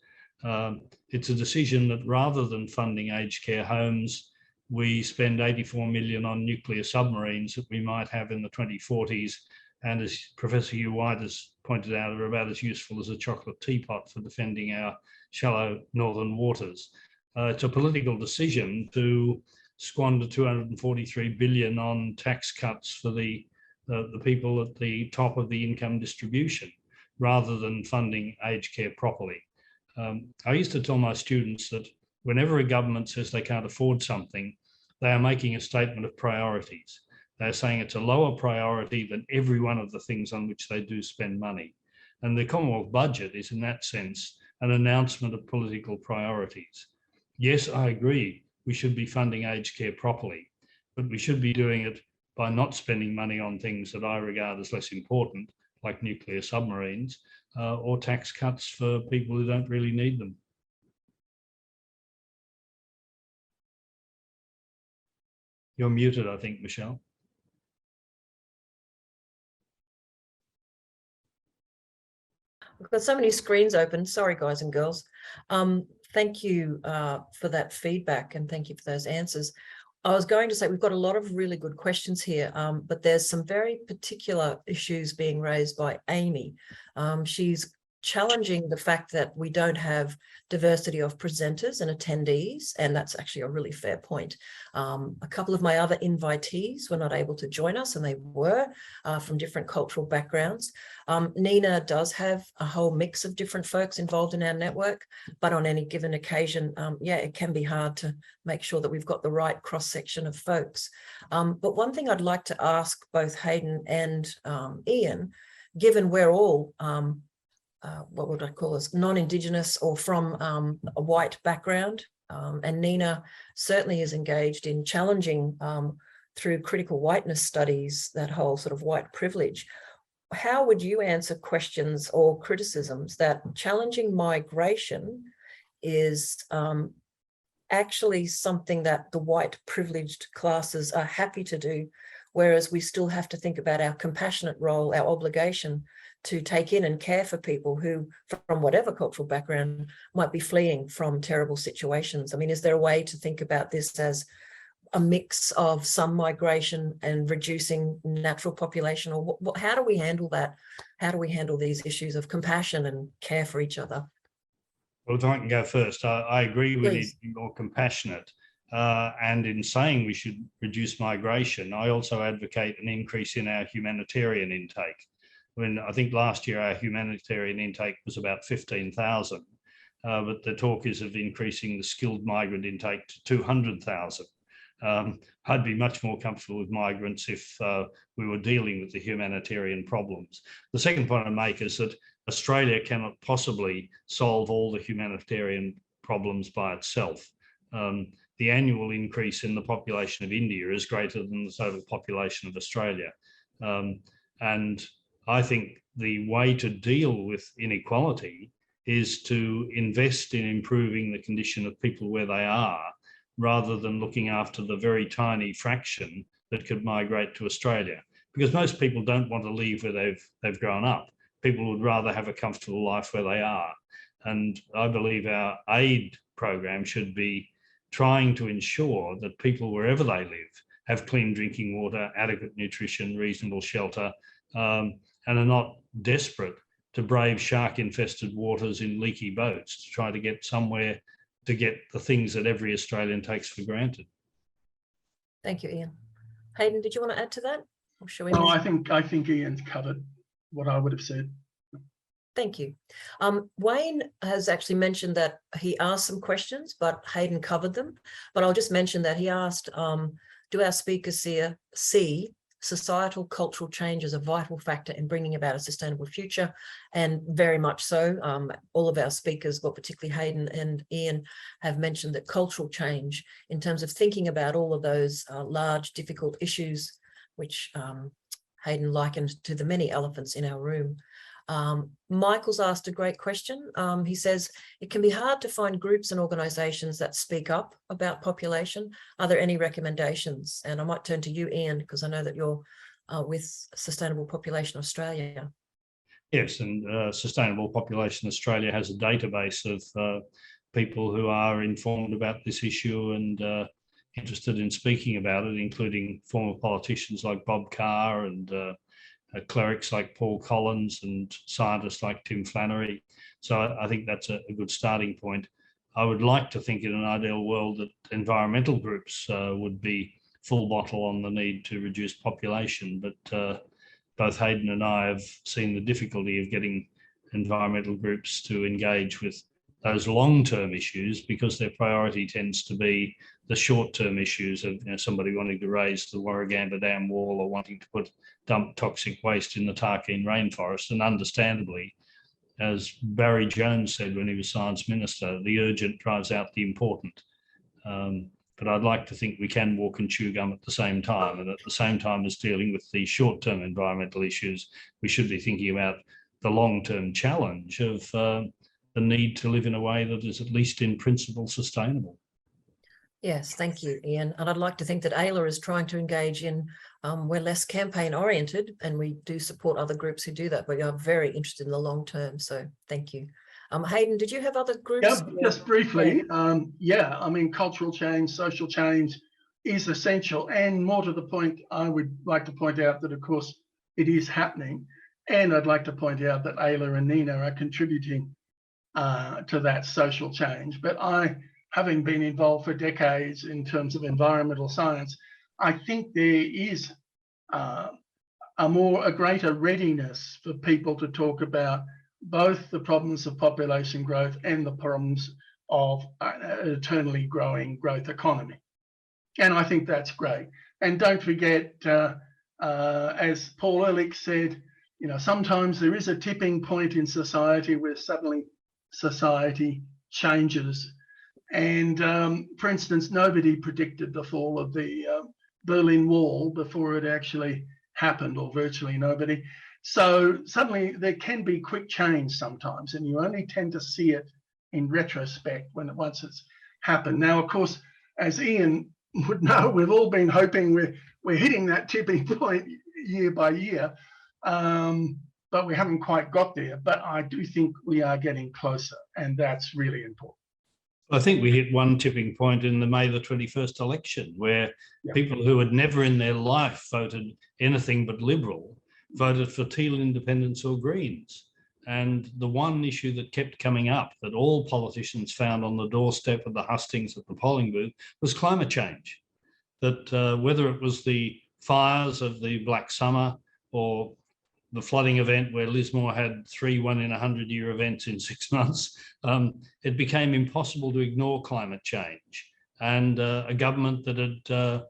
It's a decision that rather than funding aged care homes, we spend 84 million on nuclear submarines that we might have in the 2040s. And as Professor Hugh White has pointed out, are about as useful as a chocolate teapot for defending our shallow northern waters. It's a political decision to squander 243 billion on tax cuts for the people at the top of the income distribution, rather than funding aged care properly. I used to tell my students that whenever a government says they can't afford something, they are making a statement of priorities. They're saying it's a lower priority than every one of the things on which they do spend money. And the Commonwealth budget is, in that sense, an announcement of political priorities. Yes, I agree, we should be funding aged care properly, but we should be doing it by not spending money on things that I regard as less important, like nuclear submarines, or tax cuts for people who don't really need them. You're muted, I think, Michelle. We've got so many screens open. Sorry, guys and girls. Thank you for that feedback, and thank you for those answers. I was going to say we've got a lot of really good questions here, but there's some very particular issues being raised by Amy. She's challenging the fact that we don't have diversity of presenters and attendees, and that's actually a really fair point. A couple of my other invitees were not able to join us, and they were from different cultural backgrounds. NENA does have a whole mix of different folks involved in our network, but on any given occasion, yeah, it can be hard to make sure that we've got the right cross-section of folks. But one thing I'd like to ask both HAYDN and Ian, given we're all what would I call us, non-Indigenous or from a white background, and NENA certainly is engaged in challenging through critical whiteness studies that whole sort of white privilege. How would you answer questions or criticisms that challenging migration is actually something that the white privileged classes are happy to do, whereas we still have to think about our compassionate role, our obligation to take in and care for people who, from whatever cultural background, might be fleeing from terrible situations? I mean, is there a way to think about this as a mix of some migration and reducing natural population? Or how do we handle that? How do we handle these issues of compassion and care for each other? Well, if I can go first, I agree we need Please. to be more compassionate. And in saying we should reduce migration, I also advocate an increase in our humanitarian intake. I think last year our humanitarian intake was about 15,000, but the talk is of increasing the skilled migrant intake to 200,000. I'd be much more comfortable with migrants if we were dealing with the humanitarian problems. The second point I make is that Australia cannot possibly solve all the humanitarian problems by itself. The annual increase in the population of India is greater than the total population of Australia. And I think the way to deal with inequality is to invest in improving the condition of people where they are, rather than looking after the very tiny fraction that could migrate to Australia. Because most people don't want to leave where they've grown up. People would rather have a comfortable life where they are. And I believe our aid program should be trying to ensure that people wherever they live have clean drinking water, adequate nutrition, reasonable shelter, and are not desperate to brave shark-infested waters in leaky boats to try to get somewhere to get the things that every Australian takes for granted. Thank you, Ian. HAYDN, did you want to add to that? Or shall we No, move? I think Ian's covered what I would have said. Thank you. Wayne has actually mentioned that he asked some questions, but HAYDN covered them. But I'll just mention that he asked, do our speakers see societal cultural change as a vital factor in bringing about a sustainable future? And very much so. All of our speakers, but particularly HAYDN and Ian, have mentioned that cultural change in terms of thinking about all of those large, difficult issues, which HAYDN likened to the many elephants in our room. Michael's asked a great question. He says, it can be hard to find groups and organisations that speak up about population. Are there any recommendations? And I might turn to you, Ian, because I know that you're with Sustainable Population Australia. Yes, and Sustainable Population Australia has a database of people who are informed about this issue and interested in speaking about it, including former politicians like Bob Carr and clerics like Paul Collins and scientists like Tim Flannery. So I think that's a good starting point. I would like to think in an ideal world that environmental groups would be full bottle on the need to reduce population, but both Hayden and I have seen the difficulty of getting environmental groups to engage with those long-term issues because their priority tends to be the short-term issues of somebody wanting to raise the Warragamba Dam wall or wanting to dump toxic waste in the Tarkine rainforest. And understandably, as Barry Jones said when he was Science Minister, the urgent drives out the important. But I'd like to think we can walk and chew gum at the same time. And at the same time as dealing with the short-term environmental issues, we should be thinking about the long-term challenge of the need to live in a way that is at least in principle sustainable. Yes, thank you, Ian. And I'd like to think that AELA is trying to engage in, we're less campaign oriented and we do support other groups who do that, but we are very interested in the long term. So thank you. Hayden, did you have other groups? Yeah, just briefly. Yeah, I mean, cultural change, social change is essential. And more to the point, I would like to point out that, of course, it is happening. And I'd like to point out that AELA and NENA are contributing to that social change. But I, having been involved for decades in terms of environmental science, I think there is a greater readiness for people to talk about both the problems of population growth and the problems of an eternally growing growth economy. And I think that's great. And don't forget, as Paul Ehrlich said, sometimes there is a tipping point in society where suddenly society changes. And for instance, nobody predicted the fall of the Berlin Wall before it actually happened, or virtually nobody. So suddenly there can be quick change sometimes, and you only tend to see it in retrospect once it's happened. Now, of course, as Ian would know, we've all been hoping we're hitting that tipping point year by year, but we haven't quite got there. But I do think we are getting closer, and that's really important. I think we hit one tipping point in the May the 21st election, where people who had never in their life voted anything but Liberal voted for Teal independents or Greens. And the one issue that kept coming up that all politicians found on the doorstep of the hustings at the polling booth was climate change. That whether it was the fires of the Black Summer or the flooding event where Lismore had 3 1-in-100-year events in 6 months, it became impossible to ignore climate change. And a government that had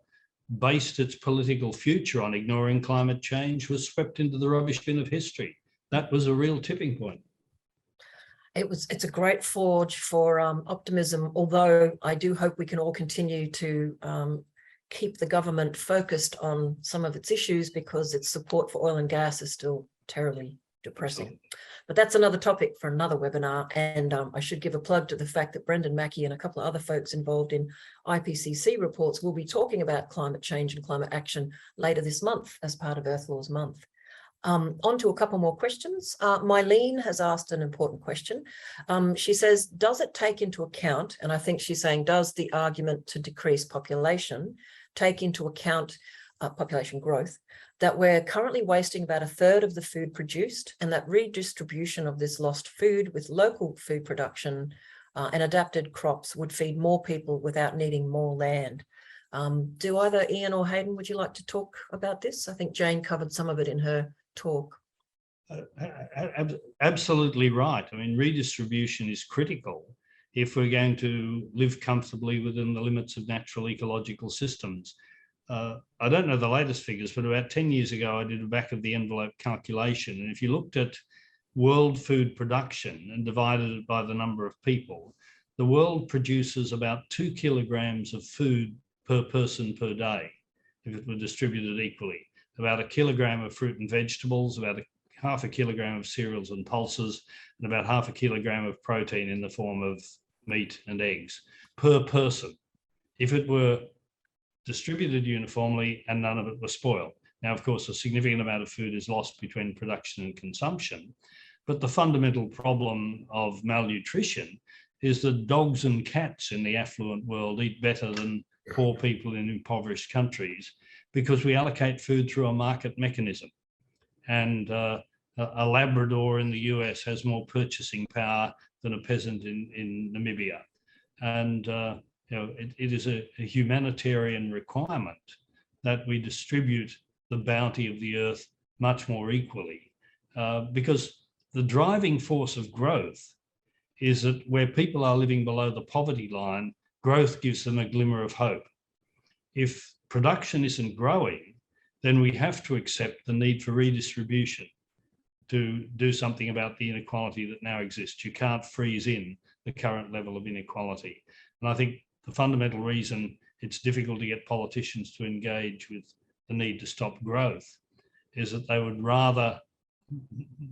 based its political future on ignoring climate change was swept into the rubbish bin of history. That was a real tipping point. It's a great forge for optimism, although I do hope we can all continue to keep the government focused on some of its issues, because its support for oil and gas is still terribly depressing. But that's another topic for another webinar. And I should give a plug to the fact that Brendan Mackey and a couple of other folks involved in IPCC reports will be talking about climate change and climate action later this month as part of Earth Laws Month. On to a couple more questions. Mylene has asked an important question. She says, does it take into account, and I think she's saying, does the argument to decrease population take into account population growth, that we're currently wasting about 1/3 of the food produced, and that redistribution of this lost food with local food production and adapted crops would feed more people without needing more land? Do either Ian or Hayden, would you like to talk about this? I think Jane covered some of it in her talk. Absolutely right. I mean, redistribution is critical if we're going to live comfortably within the limits of natural ecological systems. I don't know the latest figures, but about 10 years ago, I did a back of the envelope calculation. And if you looked at world food production and divided it by the number of people, the world produces about 2 kilograms of food per person per day, if it were distributed equally. About 1 kilogram of fruit and vegetables, about 1/2 kilogram of cereals and pulses, and about 1/2 kilogram of protein in the form of meat and eggs per person, if it were distributed uniformly and none of it was spoiled. Now, of course, a significant amount of food is lost between production and consumption, but the fundamental problem of malnutrition is that dogs and cats in the affluent world eat better than poor people in impoverished countries, because we allocate food through a market mechanism. And a Labrador in the US has more purchasing power than a peasant in Namibia. And it is a humanitarian requirement that we distribute the bounty of the earth much more equally, because the driving force of growth is that where people are living below the poverty line, growth gives them a glimmer of hope. If production isn't growing, then we have to accept the need for redistribution to do something about the inequality that now exists. You can't freeze in the current level of inequality. And I think the fundamental reason it's difficult to get politicians to engage with the need to stop growth is that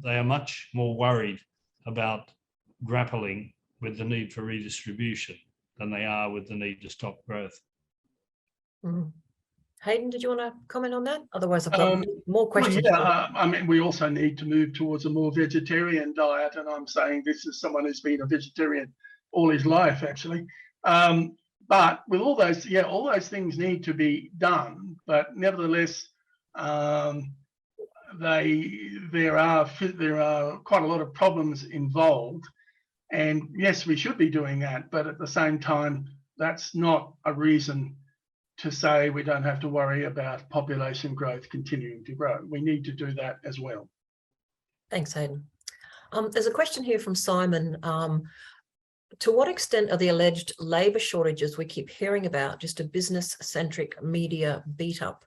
they are much more worried about grappling with the need for redistribution than they are with the need to stop growth. Hayden, did you want to comment on that? Otherwise, I've got more questions. Well, yeah, I mean, we also need to move towards a more vegetarian diet, and I'm saying this as someone who's been a vegetarian all his life, actually. But with all those, all those things need to be done. But nevertheless, there are quite a lot of problems involved. And yes, we should be doing that. But at the same time, that's not a reason to say we don't have to worry about population growth continuing to grow. We need to do that as well. Thanks, Hayden. There's a question here from Simon. To what extent are the alleged labour shortages we keep hearing about just a business-centric media beat-up?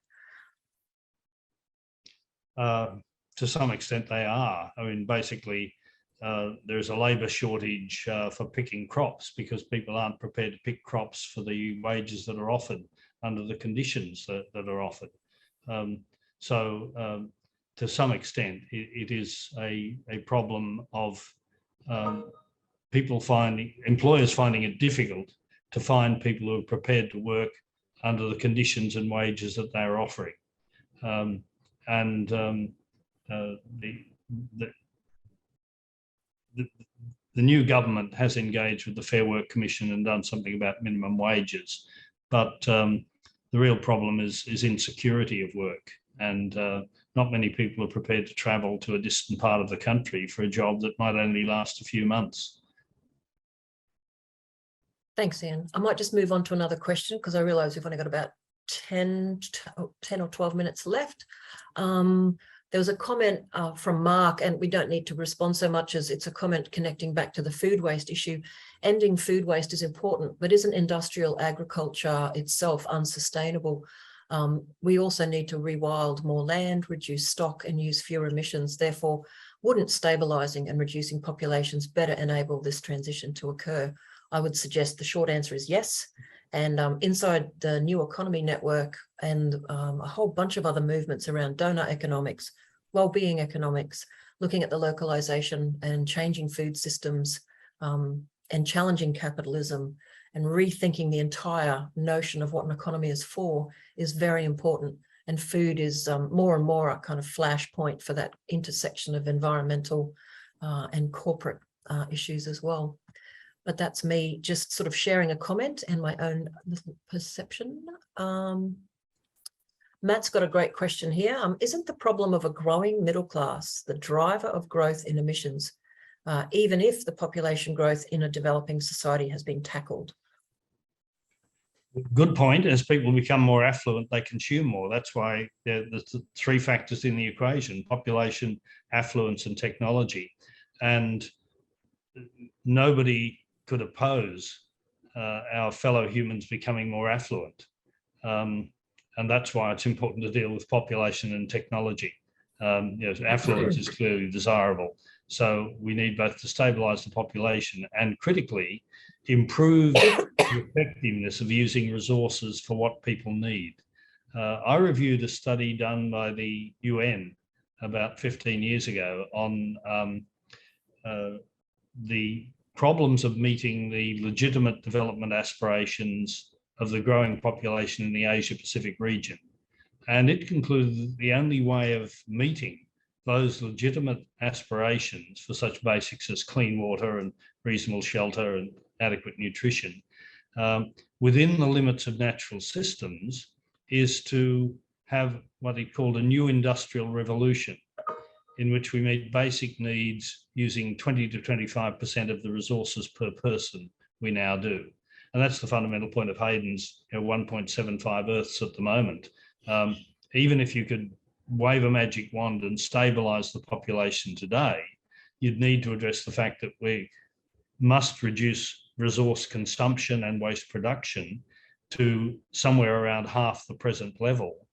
To some extent they are. I mean, basically, there's a labour shortage for picking crops because people aren't prepared to pick crops for the wages that are offered under the conditions that are offered. So to some extent, it is a problem of employers finding it difficult to find people who are prepared to work under the conditions and wages that they're offering. The new government has engaged with the Fair Work Commission and done something about minimum wages, but the real problem is insecurity of work, and not many people are prepared to travel to a distant part of the country for a job that might only last a few months. Thanks, Ian. I might just move on to another question because I realise we've only got about 10 or 12 minutes left. There was a comment from Mark, and we don't need to respond so much as it's a comment connecting back to the food waste issue. Ending food waste is important, but isn't industrial agriculture itself unsustainable? We also need to rewild more land, reduce stock and use fewer emissions. Therefore, wouldn't stabilising and reducing populations better enable this transition to occur? I would suggest the short answer is yes. And inside the New Economy Network and a whole bunch of other movements around donor economics, well-being economics, looking at the localization and changing food systems and challenging capitalism and rethinking the entire notion of what an economy is for is very important. And food is more and more a kind of flashpoint for that intersection of environmental and corporate issues as well. But that's me just sort of sharing a comment and my own little perception. Matt's got a great question here. Isn't the problem of a growing middle class the driver of growth in emissions, even if the population growth in a developing society has been tackled? Good point. As people become more affluent, they consume more. That's why there's the three factors in the equation: population, affluence, and technology. And nobody could oppose our fellow humans becoming more affluent. And that's why it's important to deal with population and technology. Affluence is clearly desirable. So we need both to stabilise the population and critically improve the effectiveness of using resources for what people need. I reviewed a study done by the UN about 15 years ago on the problems of meeting the legitimate development aspirations of the growing population in the Asia-Pacific region. And it concluded that the only way of meeting those legitimate aspirations for such basics as clean water and reasonable shelter and adequate nutrition within the limits of natural systems is to have what he called a new industrial revolution, in which we meet basic needs using 20 to 25% of the resources per person we now do. And that's the fundamental point of Hayden's 1.75 Earths at the moment. Even if you could wave a magic wand and stabilise the population today, you'd need to address the fact that we must reduce resource consumption and waste production to somewhere around half the present level,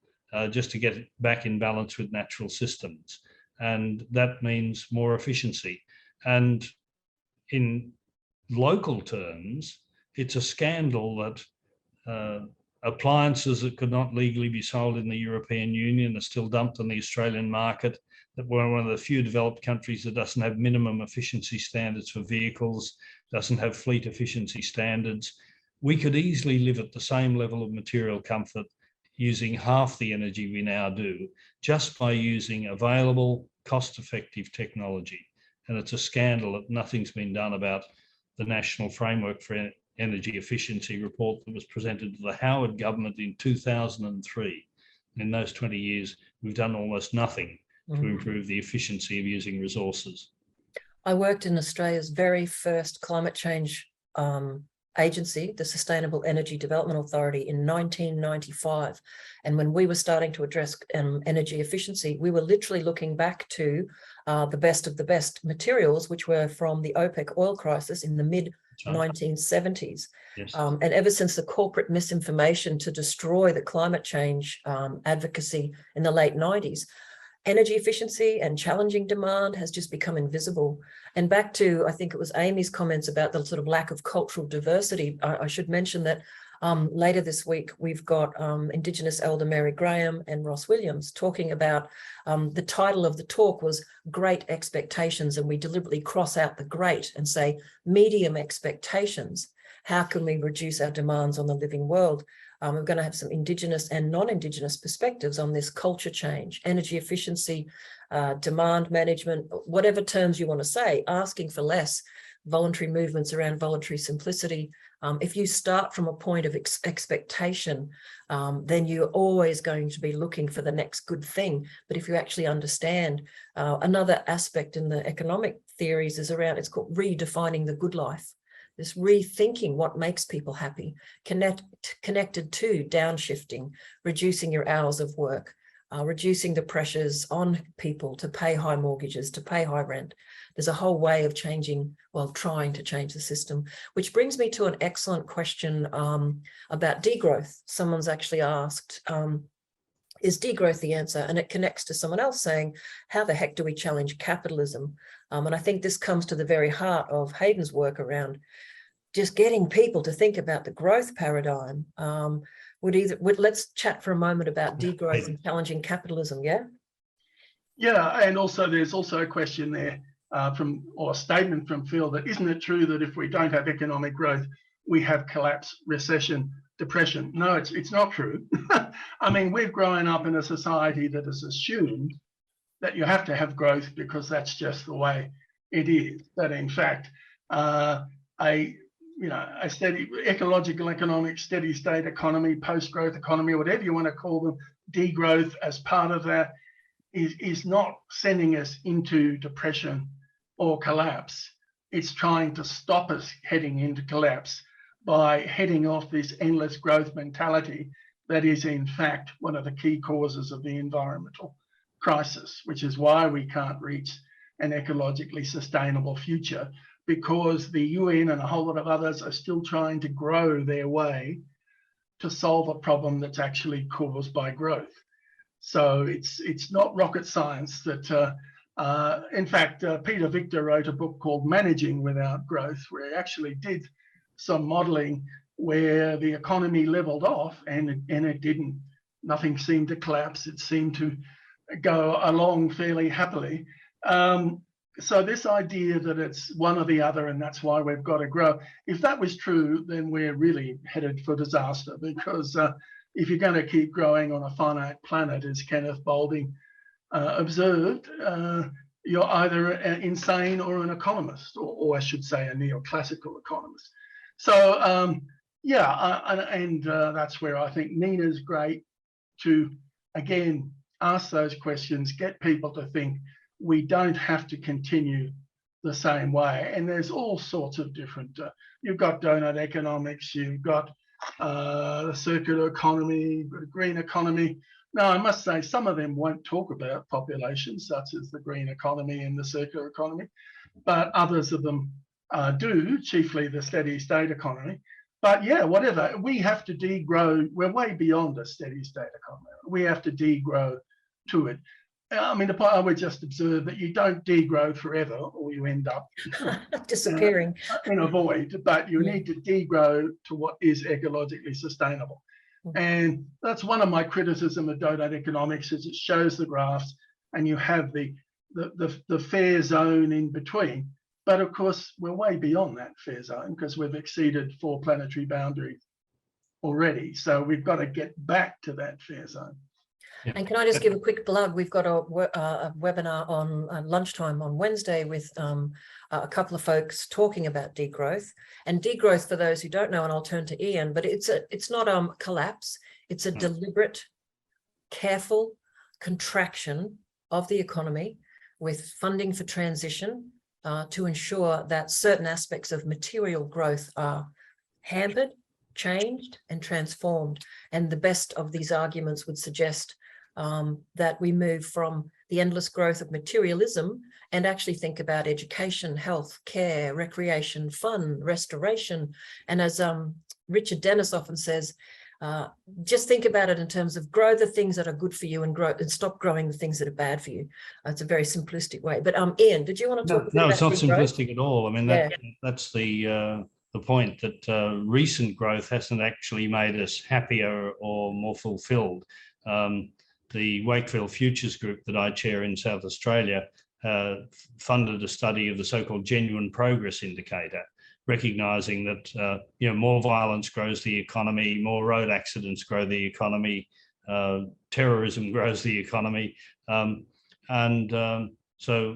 just to get it back in balance with natural systems. And that means more efficiency. And in local terms, it's a scandal that appliances that could not legally be sold in the European Union are still dumped on the Australian market, that we're one of the few developed countries that doesn't have minimum efficiency standards for vehicles, doesn't have fleet efficiency standards. We could easily live at the same level of material comfort using half the energy we now do, just by using available, cost-effective technology. And it's a scandal that nothing's been done about the National Framework for Energy Efficiency report that was presented to the Howard government in 2003. In those 20 years, we've done almost nothing to improve the efficiency of using resources. I worked in Australia's very first climate change agency, the Sustainable Energy Development Authority, in 1995. And when we were starting to address energy efficiency, we were literally looking back to the best of the best materials, which were from the OPEC oil crisis in the mid-1970s. Yes. And ever since the corporate misinformation to destroy the climate change advocacy in the late 90s, energy efficiency and challenging demand has just become invisible. And back to, I think it was Amy's comments about the sort of lack of cultural diversity, I should mention that later this week, we've got Indigenous Elder Mary Graham and Ross Williams talking about, the title of the talk was Great Expectations, and we deliberately cross out the great and say medium expectations. How can we reduce our demands on the living world? We're going to have some Indigenous and non-Indigenous perspectives on this culture change, energy efficiency, demand management, whatever terms you want to say, asking for less, voluntary movements around voluntary simplicity. If you start from a point of expectation, then you're always going to be looking for the next good thing. But if you actually understand, another aspect in the economic theories is around, it's called redefining the good life. This rethinking what makes people happy, connected to downshifting, reducing your hours of work, reducing the pressures on people to pay high mortgages, to pay high rent. There's a whole way of changing, well, trying to change the system, which brings me to an excellent question about degrowth. Someone's actually asked, is degrowth the answer? And it connects to someone else saying, how the heck do we challenge capitalism? And I think this comes to the very heart of Hayden's work around just getting people to think about the growth paradigm. Let's chat for a moment about degrowth and challenging capitalism, yeah? Yeah, and also there's also a question there or a statement from Phil that isn't it true that if we don't have economic growth, we have collapse, recession, depression? No, it's not true. I mean, we've grown up in a society that has assumed that you have to have growth because that's just the way it is. That in fact, a steady ecological economic, steady state economy, post-growth economy, whatever you want to call them, degrowth as part of that is not sending us into depression or collapse. It's trying to stop us heading into collapse by heading off this endless growth mentality that is in fact one of the key causes of the environmental crisis, which is why we can't reach an ecologically sustainable future, because the UN and a whole lot of others are still trying to grow their way to solve a problem that's actually caused by growth. So it's not rocket science that, in fact, Peter Victor wrote a book called Managing Without Growth, where he actually did some modeling where the economy leveled off and it didn't. Nothing seemed to collapse. It seemed to go along fairly happily. So this idea that it's one or the other and that's why we've got to grow, if that was true, then we're really headed for disaster, because if you're going to keep growing on a finite planet, as Kenneth Boulding observed, you're either insane or an economist, or I should say a neoclassical economist. So that's where I think NENA's great to, again, ask those questions, get people to think we don't have to continue the same way. And there's all sorts of different, you've got donut economics, you've got the circular economy, green economy. Now, I must say some of them won't talk about population, such as the green economy and the circular economy, but others of them do, chiefly the steady state economy. But yeah, whatever, we have to degrow. We're way beyond a steady state economy. We have to degrow to it. I mean, I would just observe that you don't degrow forever, or you end up disappearing in a void, but you need to degrow to what is ecologically sustainable. And that's one of my criticism of donut economics, is it shows the graphs and you have the fair zone in between. But of course, we're way beyond that fair zone because we've exceeded 4 planetary boundaries already. So we've got to get back to that fair zone. And can I just give a quick plug? We've got a webinar on lunchtime on Wednesday with a couple of folks talking about degrowth. And degrowth, for those who don't know, and I'll turn to Ian, but it's not collapse. It's a deliberate, careful contraction of the economy with funding for transition to ensure that certain aspects of material growth are hampered, changed, and transformed. And the best of these arguments would suggest that we move from the endless growth of materialism and actually think about education, health, care, recreation, fun, restoration. And as Richard Dennis often says, just think about it in terms of grow the things that are good for you and stop growing the things that are bad for you. It's a very simplistic way. But Ian, did you want to talk? No, it's not simplistic at all. I mean, that's the point, that recent growth hasn't actually made us happier or more fulfilled. The Wakefield Futures Group that I chair in South Australia funded a study of the so-called genuine progress indicator, recognising that more violence grows the economy, more road accidents grow the economy, terrorism grows the economy, so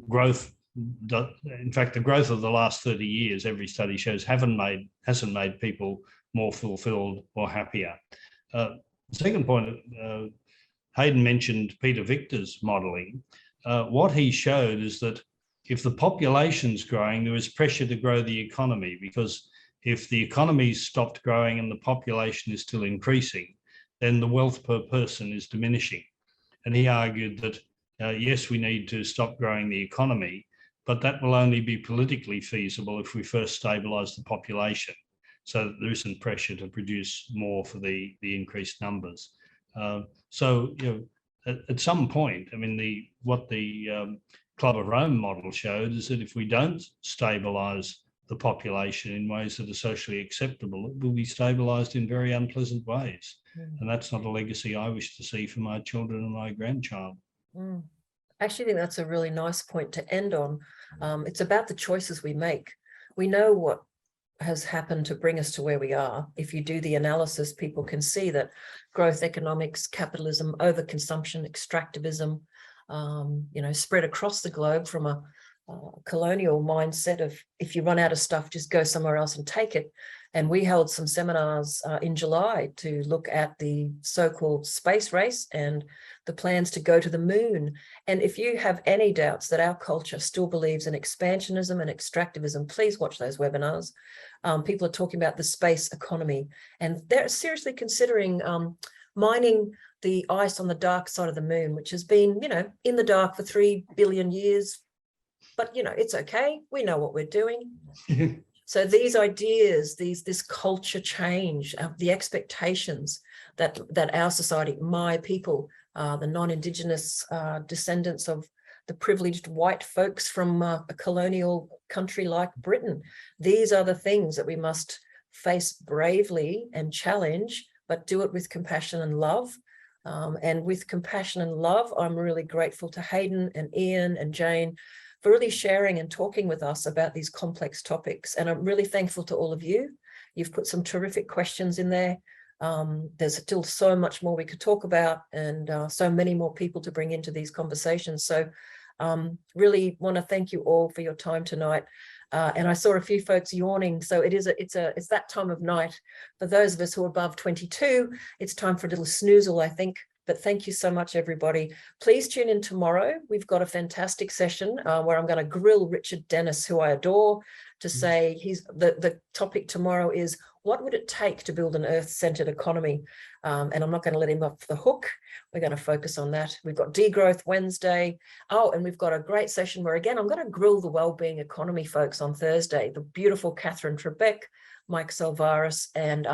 growth. In fact, the growth of the last 30 years, every study shows, hasn't made people more fulfilled or happier. The second point, Hayden mentioned Peter Victor's modelling. What he showed is that if the population's growing, there is pressure to grow the economy, because if the economy's stopped growing and the population is still increasing, then the wealth per person is diminishing. And he argued that, yes, we need to stop growing the economy, but that will only be politically feasible if we first stabilise the population, so that there isn't pressure to produce more for the increased numbers. So, at some point, I mean, what the Club of Rome model showed is that if we don't stabilise the population in ways that are socially acceptable, it will be stabilised in very unpleasant ways. And that's not a legacy I wish to see for my children and my grandchild. I actually think that's a really nice point to end on. It's about the choices we make. We know what has happened to bring us to where we are. If you do the analysis, people can see that growth economics, capitalism, overconsumption, extractivism, spread across the globe from a colonial mindset of, if you run out of stuff, just go somewhere else and take it. And we held some seminars in July to look at the so-called space race and the plans to go to the moon. And if you have any doubts that our culture still believes in expansionism and extractivism, please watch those webinars. People are talking about the space economy, and they're seriously considering mining the ice on the dark side of the moon, which has been, in the dark for 3 billion years. But, it's okay. We know what we're doing. So these ideas, this culture change, the expectations that our society, my people, the non-Indigenous descendants of the privileged white folks from a colonial country like Britain, these are the things that we must face bravely and challenge, but do it with compassion and love. And with compassion and love, I'm really grateful to Hayden and Ian and Jane for really sharing and talking with us about these complex topics. And I'm really thankful to all of you. You've put some terrific questions in there. There's still so much more we could talk about, and so many more people to bring into these conversations. So really want to thank you all for your time tonight. And I saw a few folks yawning, so it's that time of night. For those of us who are above 22, it's time for a little snoozle, I think. But thank you so much, everybody. Please tune in tomorrow. We've got a fantastic session where I'm going to grill Richard Dennis, who I adore, to say the topic tomorrow is, what would it take to build an earth-centered economy? And I'm not going to let him off the hook. We're going to focus on that. We've got Degrowth Wednesday. Oh, and we've got a great session where, again, I'm going to grill the wellbeing economy folks on Thursday. The beautiful Catherine Trebek, Mike Salvaris, and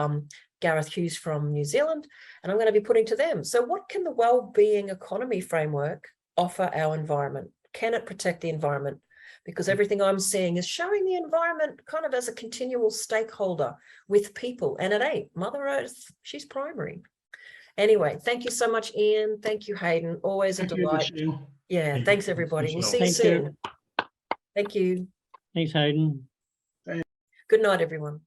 Gareth Hughes from New Zealand. And I'm going to be putting to them, so what can the wellbeing economy framework offer our environment? Can it protect the environment? Because everything I'm seeing is showing the environment kind of as a continual stakeholder with people, and it ain't. Mother Earth, she's primary. Anyway, thank you so much, Ian. Thank you, Hayden. Always a delight. Yeah, thanks, everybody. We'll see you soon. Thank you. Thanks, Hayden. Good night, everyone.